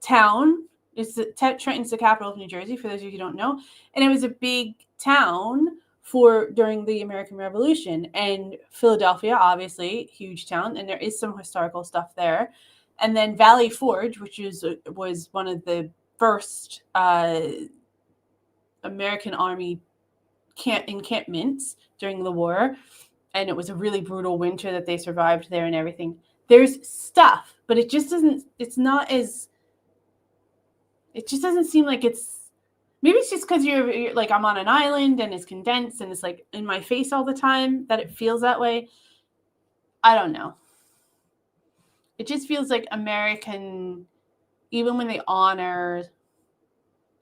Speaker 1: town. Trenton's the capital of New Jersey, for those of you who don't know. And it was a big town during the American Revolution. And Philadelphia, obviously, huge town. And there is some historical stuff there. And then Valley Forge, which was one of the first American Army encampments during the war. And it was a really brutal winter that they survived there and everything. There's stuff, but it just doesn't seem like it's, maybe it's just because you're like, I'm on an island and it's condensed and it's like in my face all the time that it feels that way. I don't know. It just feels like American, even when they honor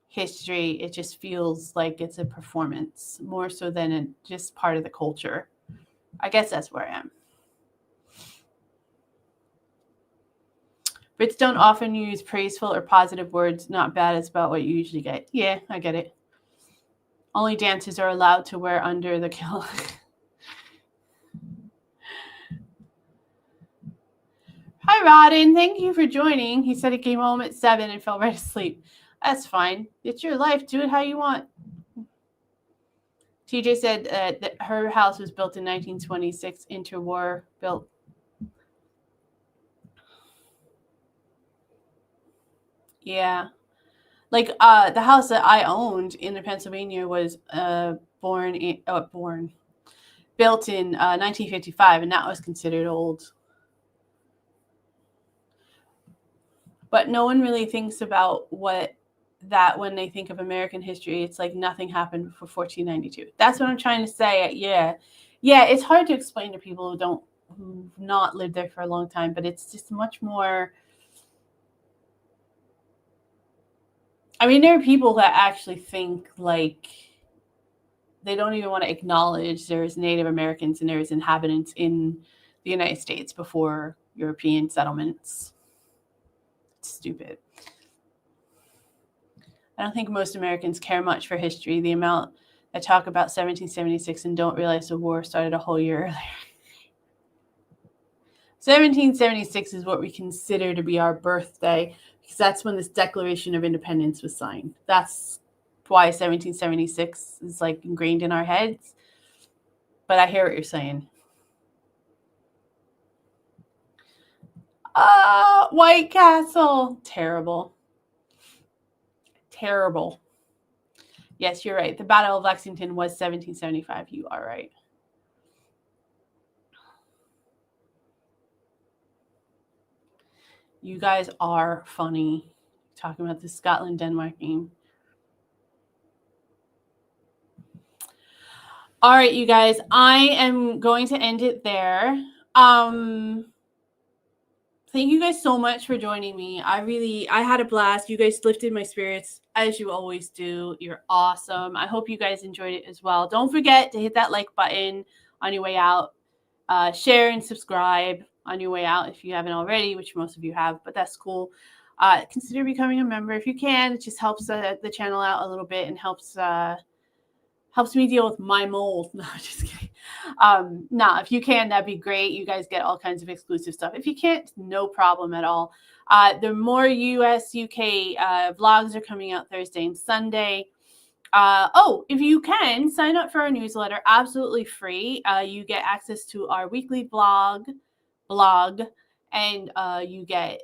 Speaker 1: history, it just feels like it's a performance more so than just part of the culture. I guess that's where I am. Brits don't often use praiseful or positive words. Not bad. It's about what you usually get. Yeah, I get it. Only dancers are allowed to wear under the kilt. Hi, Rodden. Thank you for joining. He said he came home at 7 and fell right asleep. That's fine. It's your life. Do it how you want. TJ said that her house was built in 1926, interwar built. Yeah. Like the house that I owned in Pennsylvania was built in 1955, and that was considered old. But no one really thinks about that when they think of American history. It's like nothing happened before 1492. That's what I'm trying to say. Yeah, it's hard to explain to people who've not lived there for a long time, but it's just much more. I mean, there are people that actually think like they don't even want to acknowledge there's Native Americans and there's inhabitants in the United States before European settlements. It's stupid. I don't think most Americans care much for history. The amount that talk about 1776 and don't realize the war started a whole year earlier. 1776 is what we consider to be our birthday, because that's when this Declaration of Independence was signed. That's why 1776 is like ingrained in our heads. But I hear what you're saying. White Castle. Terrible. Yes, you're right. The Battle of Lexington was 1775. You are right. You guys are funny talking about the Scotland-Denmark game. All right, you guys, I am going to end it there. Thank you guys so much for joining me. I had a blast. You guys lifted my spirits as you always do. You're awesome. I hope you guys enjoyed it as well. Don't forget to hit that like button on your way out. Share and subscribe on your way out if you haven't already, which most of you have, but that's cool. Consider becoming a member if you can. It just helps the channel out a little bit and helps me deal with my mold. No, just kidding. If you can, that'd be great. You guys get all kinds of exclusive stuff. If you can't, no problem at all. The more US, UK vlogs are coming out Thursday and Sunday. If you can, sign up for our newsletter, absolutely free. You get access to our weekly blog, and you get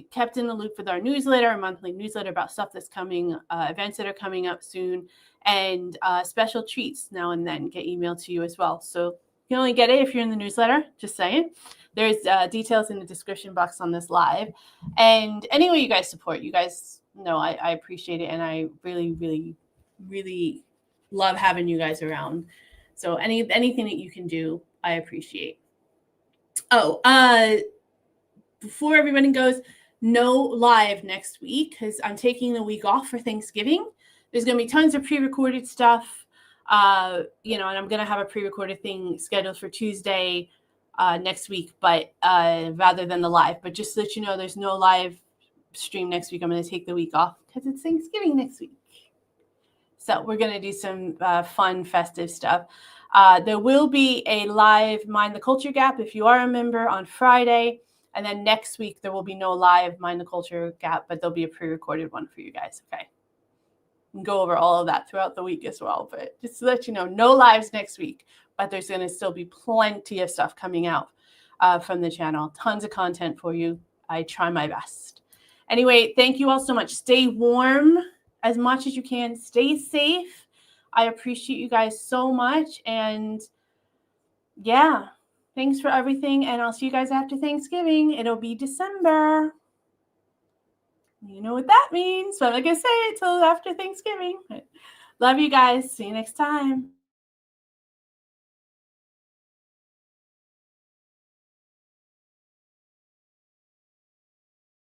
Speaker 1: kept in the loop with our newsletter, our monthly newsletter about stuff that's coming, events that are coming up soon, and special treats now and then get emailed to you as well. So you can only get it if you're in the newsletter, just saying. There's details in the description box on this live. And anyway, you guys support. You guys no, I appreciate it, and I really, really, really love having you guys around. So anything that you can do, I appreciate. Oh, before everybody goes, no live next week because I'm taking the week off for Thanksgiving. There's going to be tons of pre-recorded stuff, and I'm going to have a pre-recorded thing scheduled for Tuesday next week, but rather than the live. But just to let you know, there's no live stream next week. I'm going to take the week off because it's Thanksgiving next week. So we're going to do some fun, festive stuff. There will be a live Mind the Culture Gap if you are a member on Friday. And then next week, there will be no live Mind the Culture Gap, but there'll be a pre-recorded one for you guys. Okay. We can go over all of that throughout the week as well. But just to let you know, no lives next week, but there's going to still be plenty of stuff coming out from the channel. Tons of content for you. I try my best. Anyway, thank you all so much. Stay warm as much as you can. Stay safe. I appreciate you guys so much. And yeah, thanks for everything. And I'll see you guys after Thanksgiving. It'll be December. You know what that means. So I'm not going to say it till after Thanksgiving. Love you guys. See you next time.